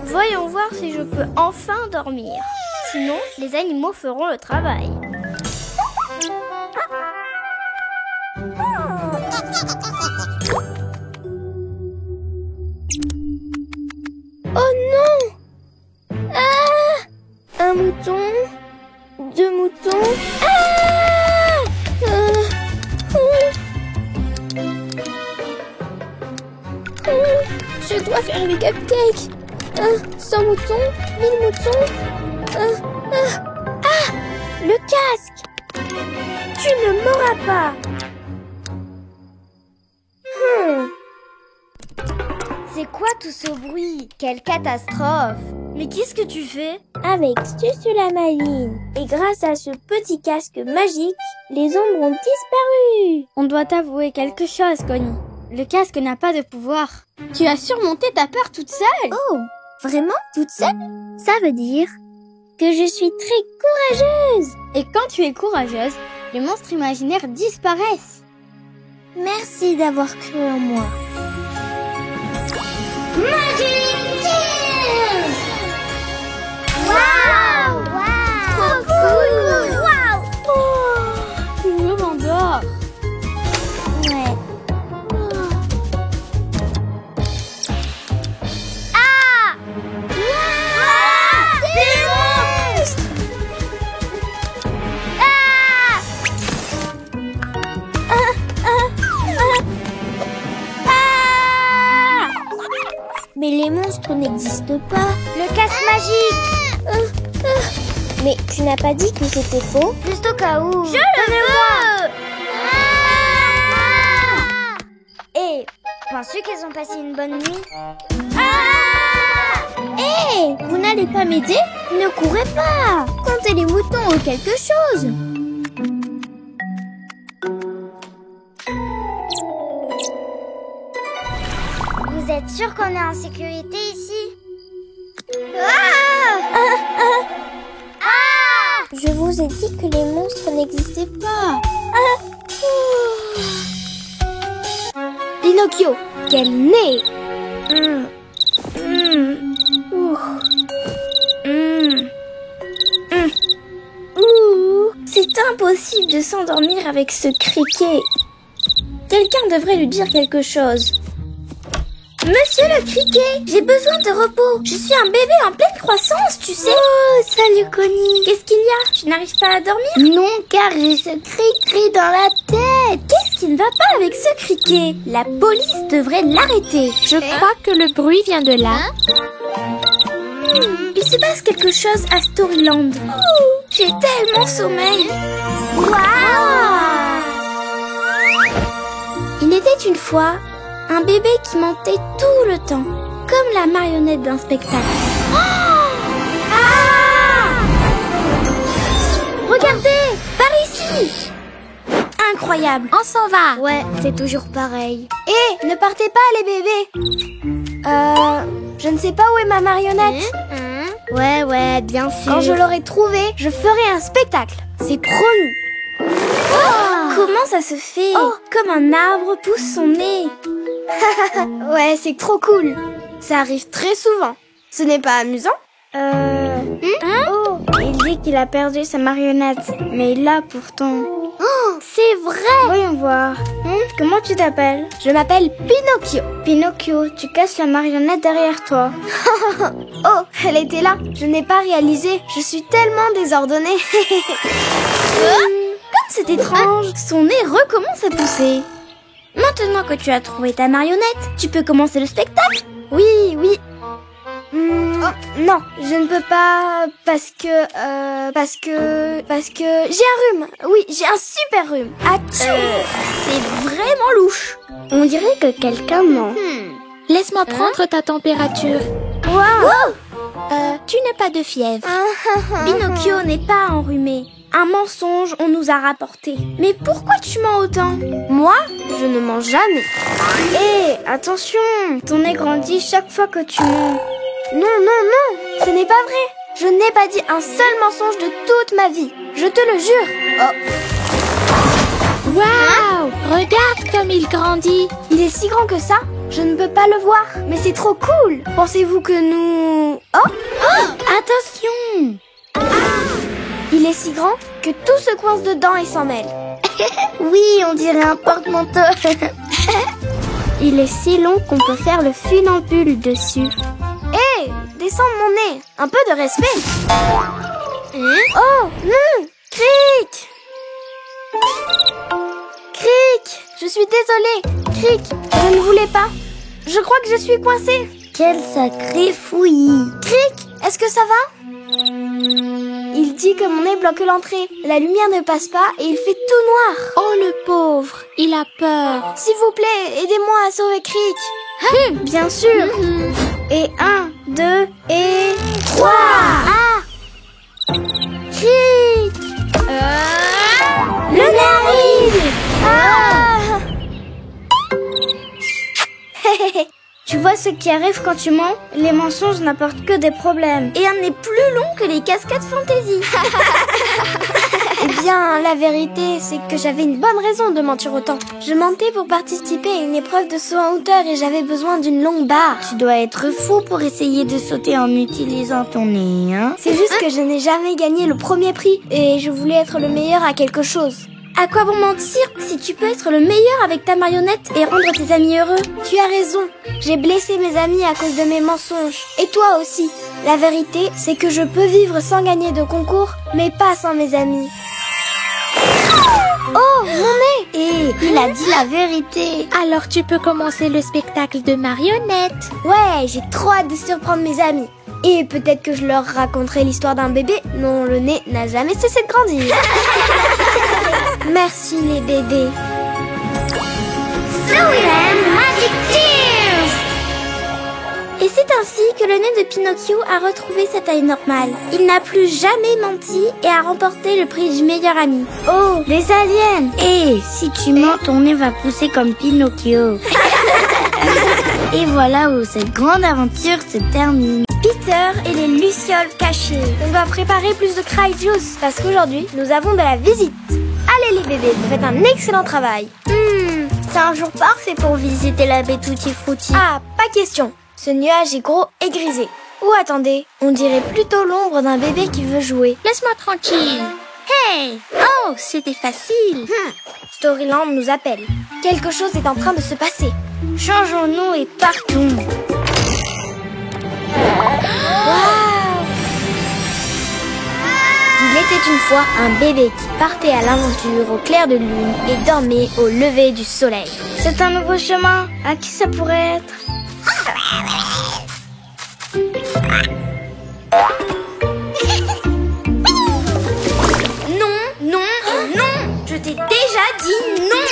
Voyons voir si je peux enfin dormir. Sinon, les animaux feront le travail. Oh non! Ah! Un mouton, 2 moutons. Ah! Je dois faire des cupcakes. 100 moutons, 1000 moutons. Le casque! Tu ne m'auras pas. C'est quoi tout ce bruit? Quelle catastrophe! Mais qu'est-ce que tu fais? Avec Susulamaline et grâce à ce petit casque magique, les ombres ont disparu. On doit t'avouer quelque chose, Connie. Le casque n'a pas de pouvoir. Tu as surmonté ta peur toute seule. Oh, vraiment? Toute seule? Ça veut dire que je suis très courageuse. Et quand tu es courageuse, les monstres imaginaires disparaissent. Merci d'avoir cru en moi. Waouh! Trop cool! Waouh! Je m'endors. Ouais. Ah! Des monstres! Mais les monstres n'existent pas. Le casque magique! Mais tu n'as pas dit que c'était faux? Juste au cas où. Je le veux! Et penses-tu qu'elles ont passé une bonne nuit? Hé, vous n'allez pas m'aider? Ne courez pas! Comptez les moutons ou quelque chose! Vous êtes sûr qu'on est en sécurité ici? Je vous ai dit que les monstres n'existaient pas. Pinocchio, quel nez! C'est impossible de s'endormir avec ce criquet. Quelqu'un devrait lui dire quelque chose. Monsieur le criquet, j'ai besoin de repos. Je suis un bébé en pleine croissance, tu sais. Oh, salut Connie! Qu'est-ce qu'il y a? Tu n'arrives pas à dormir? Non, car j'ai ce cri-cri dans la tête! Qu'est-ce qui ne va pas avec ce criquet? La police devrait l'arrêter. Je crois que le bruit vient de là. Il se passe quelque chose à Storyland. J'ai tellement sommeil. Il était une fois un bébé qui mentait tout le temps, comme la marionnette d'un spectacle. Regardez, par ici. Incroyable. On s'en va! Ouais, c'est toujours pareil. Hé, ne partez pas les bébés! Je ne sais pas où est ma marionnette. Ouais, bien sûr. Quand je l'aurai trouvée, je ferai un spectacle. C'est promis. Comment ça se fait? Comme un arbre pousse son nez. Ouais, c'est trop cool. Ça arrive très souvent. Ce n'est pas amusant? Il dit qu'il a perdu sa marionnette, mais il l'a pourtant. C'est vrai! Voyons voir. Comment tu t'appelles? Je m'appelle Pinocchio. Pinocchio, tu casses la marionnette derrière toi. Oh, elle était là. Je n'ai pas réalisé. Je suis tellement désordonnée. Comme c'est étrange, son nez recommence à pousser. Maintenant que tu as trouvé ta marionnette, tu peux commencer le spectacle. Oui. Non, je ne peux pas parce que j'ai un rhume. Oui, j'ai un super rhume. C'est vraiment louche. On dirait que quelqu'un ment. Laisse-moi prendre ta température. Tu n'as pas de fièvre. Pinocchio n'est pas enrhumé. Un mensonge, on nous a rapporté. Mais pourquoi tu mens autant? Moi, je ne mens jamais. Hé, attention, ton nez grandit chaque fois que tu mens. Non, ce n'est pas vrai. Je n'ai pas dit un seul mensonge de toute ma vie. Je te le jure. Waouh! Regarde comme il grandit. Il est si grand que ça? Je ne peux pas le voir, mais c'est trop cool. Pensez-vous que nous... Attention! Il est si grand que tout se coince dedans et s'en mêle. Oui, on dirait un porte-manteau. Il est si long qu'on peut faire le funambule dessus. Hé, descends mon nez. Un peu de respect. Oh, non! Cric! Cric! Je suis désolée. Cric, je ne voulais pas. Je crois que je suis coincée. Quel sacré fouillis. Cric, est-ce que ça va? Il dit que mon nez bloque l'entrée. La lumière ne passe pas et il fait tout noir. Oh le pauvre, il a peur. S'il vous plaît, aidez-moi à sauver Cric. Bien sûr. Et 1, 2 et 3. Cric. Le nez arrive. Tu vois ce qui arrive quand tu mens? Les mensonges n'apportent que des problèmes. Et un nez plus long que les cascades fantaisie. Eh bien, la vérité, c'est que j'avais une bonne raison de mentir autant. Je mentais pour participer à une épreuve de saut en hauteur et j'avais besoin d'une longue barre. Tu dois être fou pour essayer de sauter en utilisant ton nez, hein? C'est juste que je n'ai jamais gagné le premier prix et je voulais être le meilleur à quelque chose. À quoi bon mentir si tu peux être le meilleur avec ta marionnette et rendre tes amis heureux? Tu as raison, j'ai blessé mes amis à cause de mes mensonges. Et toi aussi. La vérité, c'est que je peux vivre sans gagner de concours, mais pas sans mes amis. Oh, mon nez! Et il a dit la vérité. Alors tu peux commencer le spectacle de marionnettes. Ouais, j'ai trop hâte de surprendre mes amis. Et peut-être que je leur raconterai l'histoire d'un bébé dont le nez n'a jamais cessé de grandir. Merci les bébés. Snowland Magic Tears! Et c'est ainsi que le nez de Pinocchio a retrouvé sa taille normale. Il n'a plus jamais menti et a remporté le prix du meilleur ami. Oh, des aliens! Et si tu mens, ton nez va pousser comme Pinocchio. Et voilà où cette grande aventure se termine. Peter et les lucioles cachées. On doit préparer plus de Cry Juice parce qu'aujourd'hui, nous avons de la visite. Allez les bébés, vous faites un excellent travail. C'est un jour parfait pour visiter la baie Tutti Frutti. Ah, pas question. Ce nuage est gros et grisé. Ou attendez, on dirait plutôt l'ombre d'un bébé qui veut jouer. Laisse-moi tranquille. Hey! Oh, c'était facile. Storyland nous appelle. Quelque chose est en train de se passer. Changeons-nous et partons. Waouh! Il était une fois un bébé qui partait à l'aventure au clair de lune et dormait au lever du soleil. C'est un nouveau chemin. À qui ça pourrait être? Non, non et non! Je t'ai déjà dit non!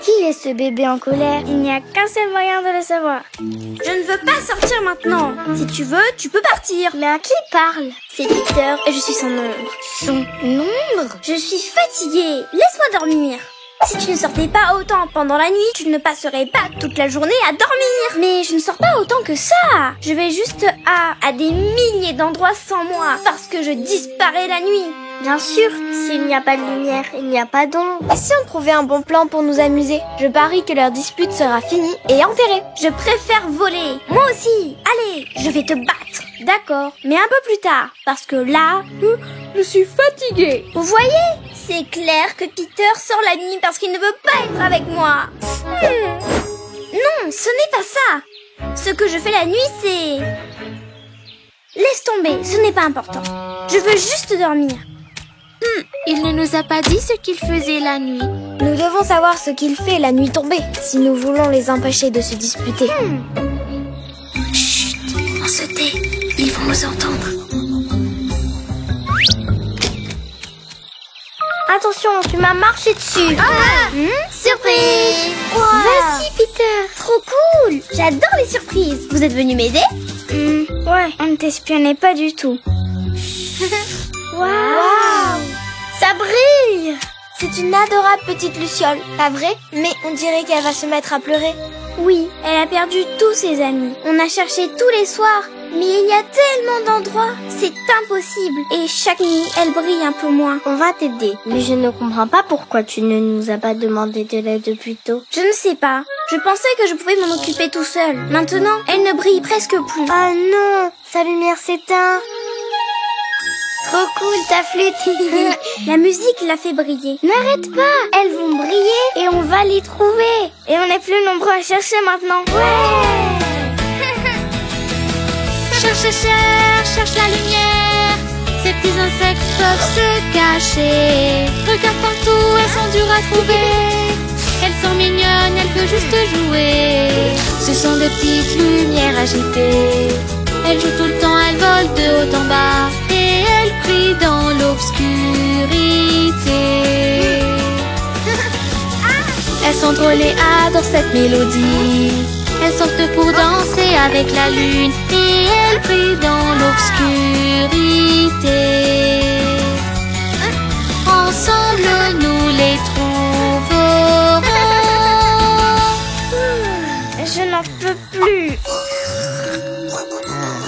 Qui est ce bébé en colère? Il n'y a qu'un seul moyen de le savoir. Je ne veux pas sortir maintenant. Si tu veux, tu peux partir. Mais à qui parle? C'est Peter et je suis son ombre. Son ombre? Je suis fatiguée. Laisse-moi dormir. Si tu ne sortais pas autant pendant la nuit, tu ne passerais pas toute la journée à dormir. Mais je ne sors pas autant que ça. Je vais juste à des milliers d'endroits sans moi parce que je disparais la nuit. Bien sûr, s'il n'y a pas de lumière, il n'y a pas d'ombre. Et si on trouvait un bon plan pour nous amuser? Je parie que leur dispute sera finie et enterrée. Je préfère voler. Moi aussi. Allez, je vais te battre. D'accord. Mais un peu plus tard, parce que là, Je suis fatiguée. vous voyez, c'est clair que Peter sort la nuit parce qu'il ne veut pas être avec moi. Non, ce n'est pas ça. Ce que je fais la nuit, c'est... Laisse tomber, ce n'est pas important. Je veux juste dormir. Il ne nous a pas dit ce qu'il faisait la nuit. Nous devons savoir ce qu'il fait la nuit tombée, si nous voulons les empêcher de se disputer. Chut, on se tait, ils vont nous entendre. Attention, tu m'as marché dessus. Surprise! Vas-y, Peter. Trop cool. J'adore les surprises. Vous êtes venu m'aider? Ouais, on ne t'espionnait pas du tout. Waouh! Ça brille! C'est une adorable petite luciole, pas vrai? Mais on dirait qu'elle va se mettre à pleurer. Oui, elle a perdu tous ses amis. On a cherché tous les soirs, mais il y a tellement d'endroits, c'est impossible. Et chaque nuit, elle brille un peu moins. On va t'aider, mais je ne comprends pas pourquoi tu ne nous as pas demandé de l'aide plus tôt. Je ne sais pas. Je pensais que je pouvais m'en occuper tout seul. Maintenant, elle ne brille presque plus. Ah non, sa lumière s'éteint. Trop cool ta flûte! La musique l'a fait briller. N'arrête pas! Elles vont briller et on va les trouver! Et on est plus nombreux à chercher maintenant. Cherche la lumière. Ces petits insectes peuvent se cacher. Regarde partout, elles sont dures à trouver. Elles sont mignonnes, elles peuvent juste jouer. Ce sont des petites lumières agitées. Elles jouent tout le temps, elles volent de haut en bas. Et elles brillent dans l'obscurité. Elles sont drôles et adorent cette mélodie. Elles sortent pour danser avec la lune. Et elles brillent dans l'obscurité. Ensemble nous les trouverons. Je n'en peux plus.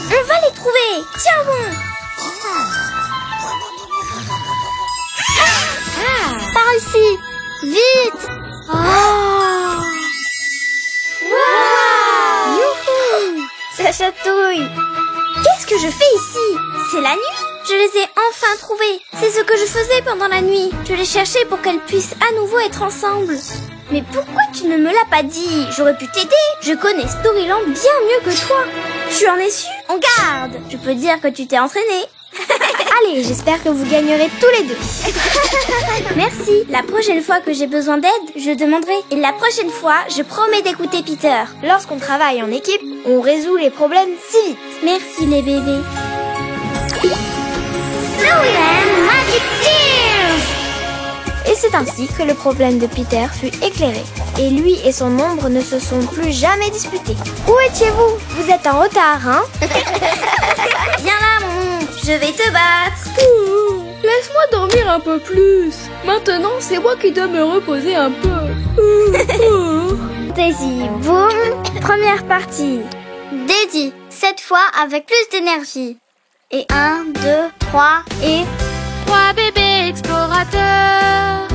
On va les trouver. Tiens bon. Par ici! Vite! Youhou! Ça chatouille. Qu'est-ce que je fais ici? C'est la nuit. Je les ai enfin trouvés. C'est ce que je faisais pendant la nuit. Je les cherchais pour qu'elles puissent à nouveau être ensemble. Mais pourquoi tu ne me l'as pas dit? J'aurais pu t'aider. Je connais Storyland bien mieux que toi. Tu en es sûr? En garde. Je peux dire que tu t'es entraîné. Allez, j'espère que vous gagnerez tous les deux. Merci. La prochaine fois que j'ai besoin d'aide, je demanderai. Et la prochaine fois, je promets d'écouter Peter. Lorsqu'on travaille en équipe, on résout les problèmes si vite. Merci les bébés. Storyland Magic Tears! Et c'est ainsi que le problème de Peter fut éclairé. Et lui et son ombre ne se sont plus jamais disputés. Où étiez-vous? Vous êtes en retard, hein? Viens là, mon ombre. Je vais te battre. Laisse-moi dormir un peu plus. Maintenant, c'est moi qui dois me reposer un peu. Daisy, boum. Première partie. Daisy, cette fois avec plus d'énergie. Et 1, 2, 3 et... 3 bébés explorateurs,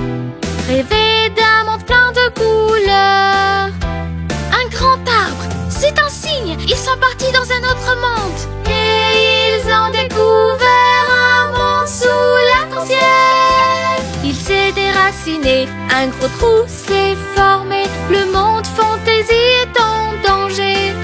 rêver d'un monde plein de couleurs. Un grand arbre, c'est un signe, ils sont partis dans un autre monde. Et ils ont découvert un monde sous l'arc-en-ciel. Il s'est déraciné, un gros trou s'est formé. Le monde fantaisie est en danger.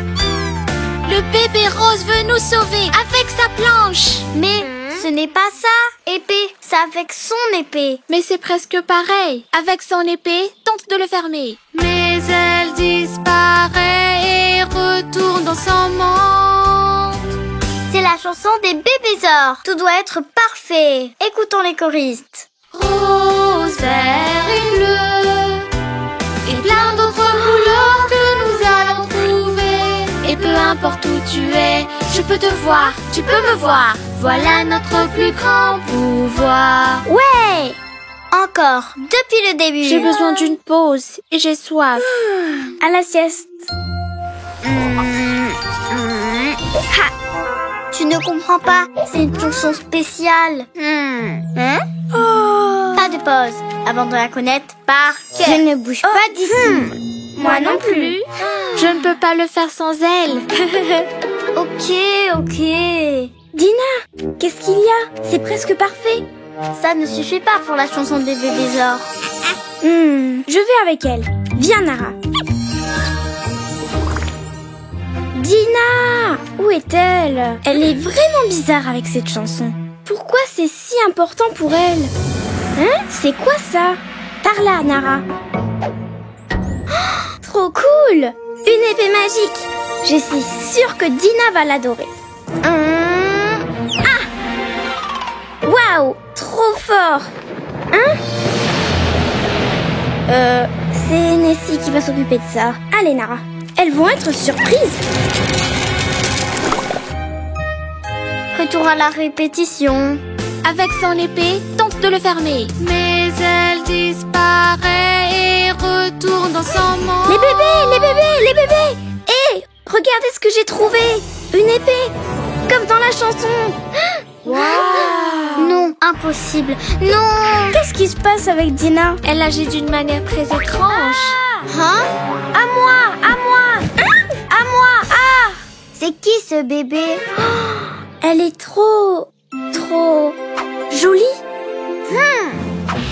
Le bébé rose veut nous sauver avec sa planche. Mais ce n'est pas ça, épée, c'est avec son épée. Mais c'est presque pareil. Avec son épée, tente de le fermer. Mais elle disparaît et retourne dans son monde. C'est la chanson des bébésors. Tout doit être parfait. Écoutons les choristes. Rose, vert et bleu, et plein d'autres couleurs que nous allons trouver. Et peu importe où tu es, je peux te voir, tu peux me voir. Voilà notre plus grand pouvoir. Ouais! Encore, depuis le début. J'ai besoin d'une pause et j'ai soif. À la sieste. Tu ne comprends pas, c'est une chanson spéciale. Pas de pause, avant de la connaître par cœur. Je ne bouge pas d'ici. Moi non plus. Je ne peux pas le faire sans elle. Ok. Dina, qu'est-ce qu'il y a? C'est presque parfait. Ça ne suffit pas pour la chanson des bébésors. Je vais avec elle. Viens, Nara. Dina! Où est-elle? Elle est vraiment bizarre avec cette chanson. Pourquoi c'est si important pour elle? Hein? C'est quoi ça? Par là, Nara. Oh, trop cool! Une épée magique! Je suis sûre que Dina va l'adorer. Ah! Waouh! Trop fort! Hein? C'est Nessie qui va s'occuper de ça. Allez, Nara. Elles vont être surprises. Retour à la répétition. Avec son épée, tente de le fermer. Mais elle disparaît et retourne dans son monde. Les bébés, les bébés, les bébés! Hé! Regardez ce que j'ai trouvé! Une épée! Comme dans la chanson! Non, impossible. Non. Qu'est-ce qui se passe avec Dina? Elle agit d'une manière très étrange. Hein? À moi! À moi! À moi! Ah! C'est qui ce bébé? Elle est trop jolie.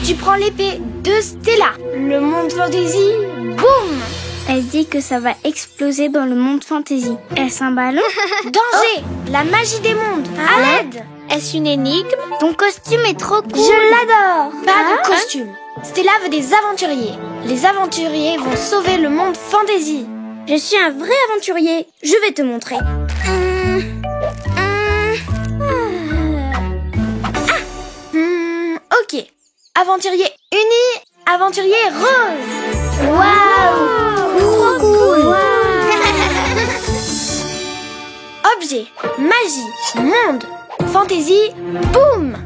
Tu prends l'épée de Stella. Le monde fantasy, boum! Elle dit que ça va exploser dans le monde fantasy. Est-ce un ballon? Danger! La magie des mondes. À l'aide! Est-ce une énigme? Ton costume est trop cool. Je l'adore. Pas de costume. Stella veut des aventuriers. Les aventuriers vont sauver le monde fantasy. Je suis un vrai aventurier. Je vais te montrer. Ok. Aventurier uni, aventurier rose. Waouh! Trop cool. Objet, magie, monde, fantasy, boum.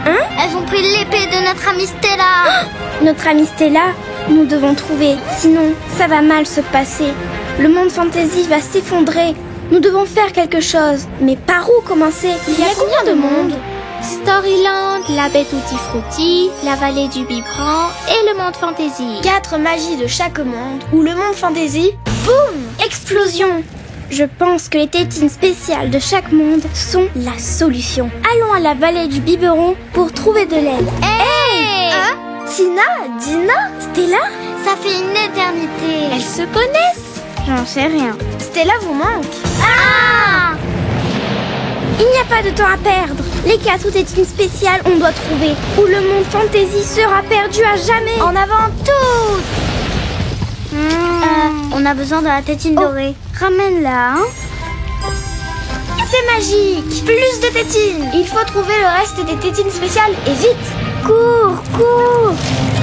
Elles ont pris l'épée de notre amie Stella. Notre amie Stella, nous devons trouver. Sinon, ça va mal se passer. Le monde fantasy va s'effondrer. Nous devons faire quelque chose. Mais par où commencer? Il y a combien de mondes? Storyland, la baie Tutti Frutti, la vallée du Biberon et le monde fantasy. 4 magies de chaque monde, ou le monde fantasy, boum, explosion. Je pense que les tétines spéciales de chaque monde sont la solution. Allons à la vallée du Biberon pour trouver de l'aide. Hey! Tina, Dina, Stella? Ça fait une éternité. Elles se connaissent. J'en sais rien. Stella vous manque. Ah! Il n'y a pas de temps à perdre. Les 4 tétines spéciales, on doit trouver. Ou le monde fantasy sera perdu à jamais. En avant toutes. On a besoin de la tétine dorée. Ramène-la, hein? C'est magique. Plus de tétines. Il faut trouver le reste des tétines spéciales et vite. Cours, cours.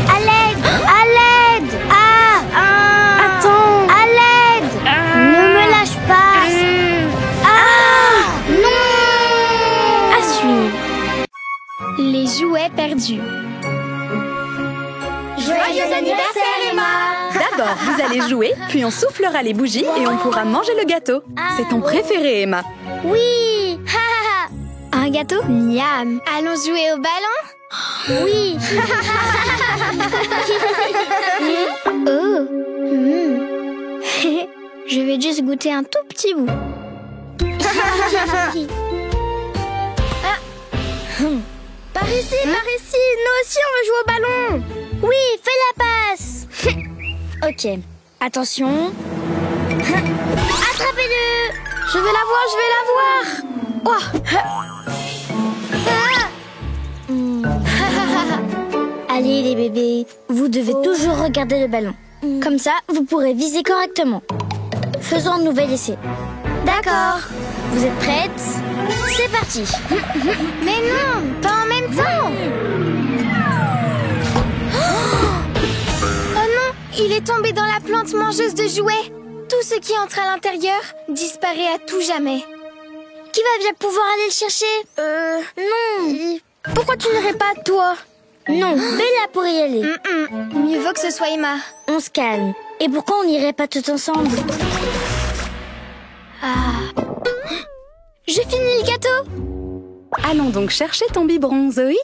À l'aide, à l'aide. Attends. À l'aide. Ne me lâche pas. Non. À suivre. Les jouets perdus. Joyeux anniversaire, Emma. D'abord, vous allez jouer, puis on soufflera les bougies et on pourra manger le gâteau. C'est ton préféré, Emma. Oui. Un gâteau? Miam. Allons jouer au ballon? Oui. Je vais juste goûter un tout petit bout. Par ici, par ici. Nous aussi, on veut jouer au ballon. Oui, fais la passe. Ok, attention. Attrapez-le. Je vais la voir, Allez les bébés, vous devez toujours regarder le ballon. Comme ça, vous pourrez viser correctement. Faisons un nouvel essai. D'accord. Vous êtes prêtes? C'est parti. Mais non, pas en même temps. Oh non, il est tombé dans la plante mangeuse de jouets. Tout ce qui entre à l'intérieur disparaît à tout jamais. Qui va bien pouvoir aller le chercher? Non. Pourquoi tu n'irais pas, toi? Non, Bella pourrait y aller. Mieux vaut que ce soit Emma. On se calme. Et pourquoi on n'irait pas tous ensemble? J'ai fini le gâteau. Allons donc chercher ton biberon, Zoé.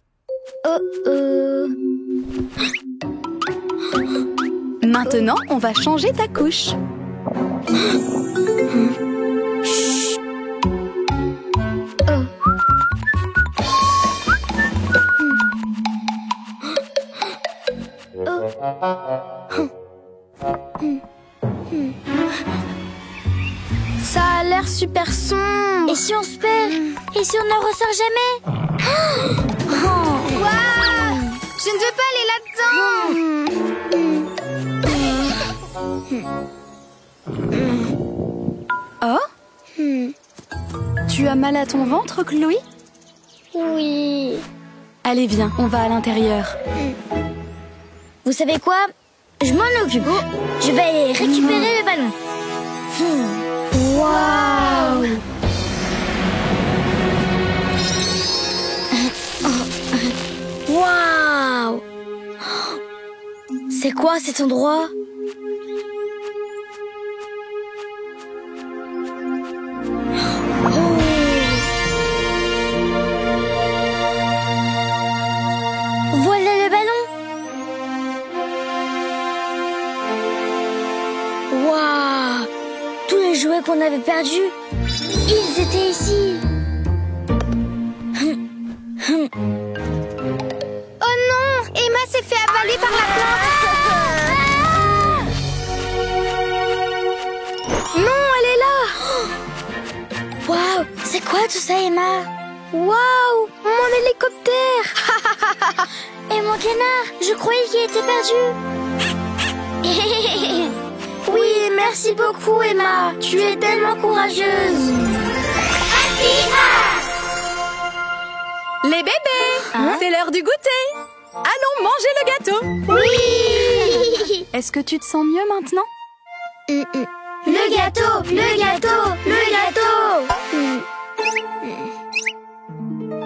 Maintenant, on va changer ta couche. Ça a l'air super sombre. Et si on se perd? l'émission ne ressort jamais. Waouh! Je ne veux pas aller là-dedans. Oh? Tu as mal à ton ventre, Chloé? Oui. Allez, viens, on va à l'intérieur. Vous savez quoi? Je m'en occupe. Je vais aller récupérer le ballon. Waouh! Waouh! C'est quoi cet endroit? Voilà le ballon. Waouh! Tous les jouets qu'on avait perdus, ils étaient ici. Oh non! Emma s'est fait avaler par la plante. Non, elle est là. Waouh! C'est quoi tout ça, Emma? Waouh! Mon hélicoptère. Et mon canard, je croyais qu'il était perdu. Oui, merci beaucoup, Emma. Tu es tellement courageuse. Les bébés, c'est l'heure du goûter. Allons manger le gâteau. Oui. Est-ce que tu te sens mieux maintenant? Le gâteau, le gâteau, le gâteau.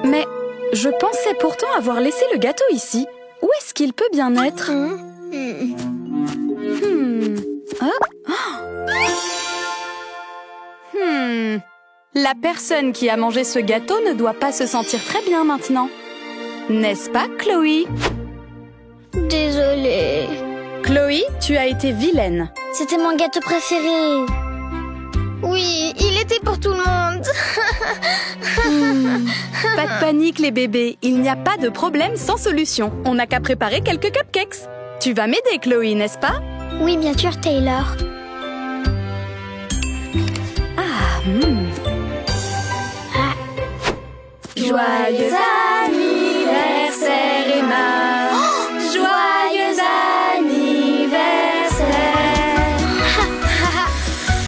Mais je pensais pourtant avoir laissé le gâteau ici. Où est-ce qu'il peut bien être? La personne qui a mangé ce gâteau ne doit pas se sentir très bien maintenant. N'est-ce pas, Chloé? Désolée. Chloé, tu as été vilaine. C'était mon gâteau préféré. Oui, il était pour tout le monde. Pas de panique, les bébés. Il n'y a pas de problème sans solution. On n'a qu'à préparer quelques cupcakes. Tu vas m'aider, Chloé, n'est-ce pas? Oui, bien sûr, Taylor. Ah, Joyeux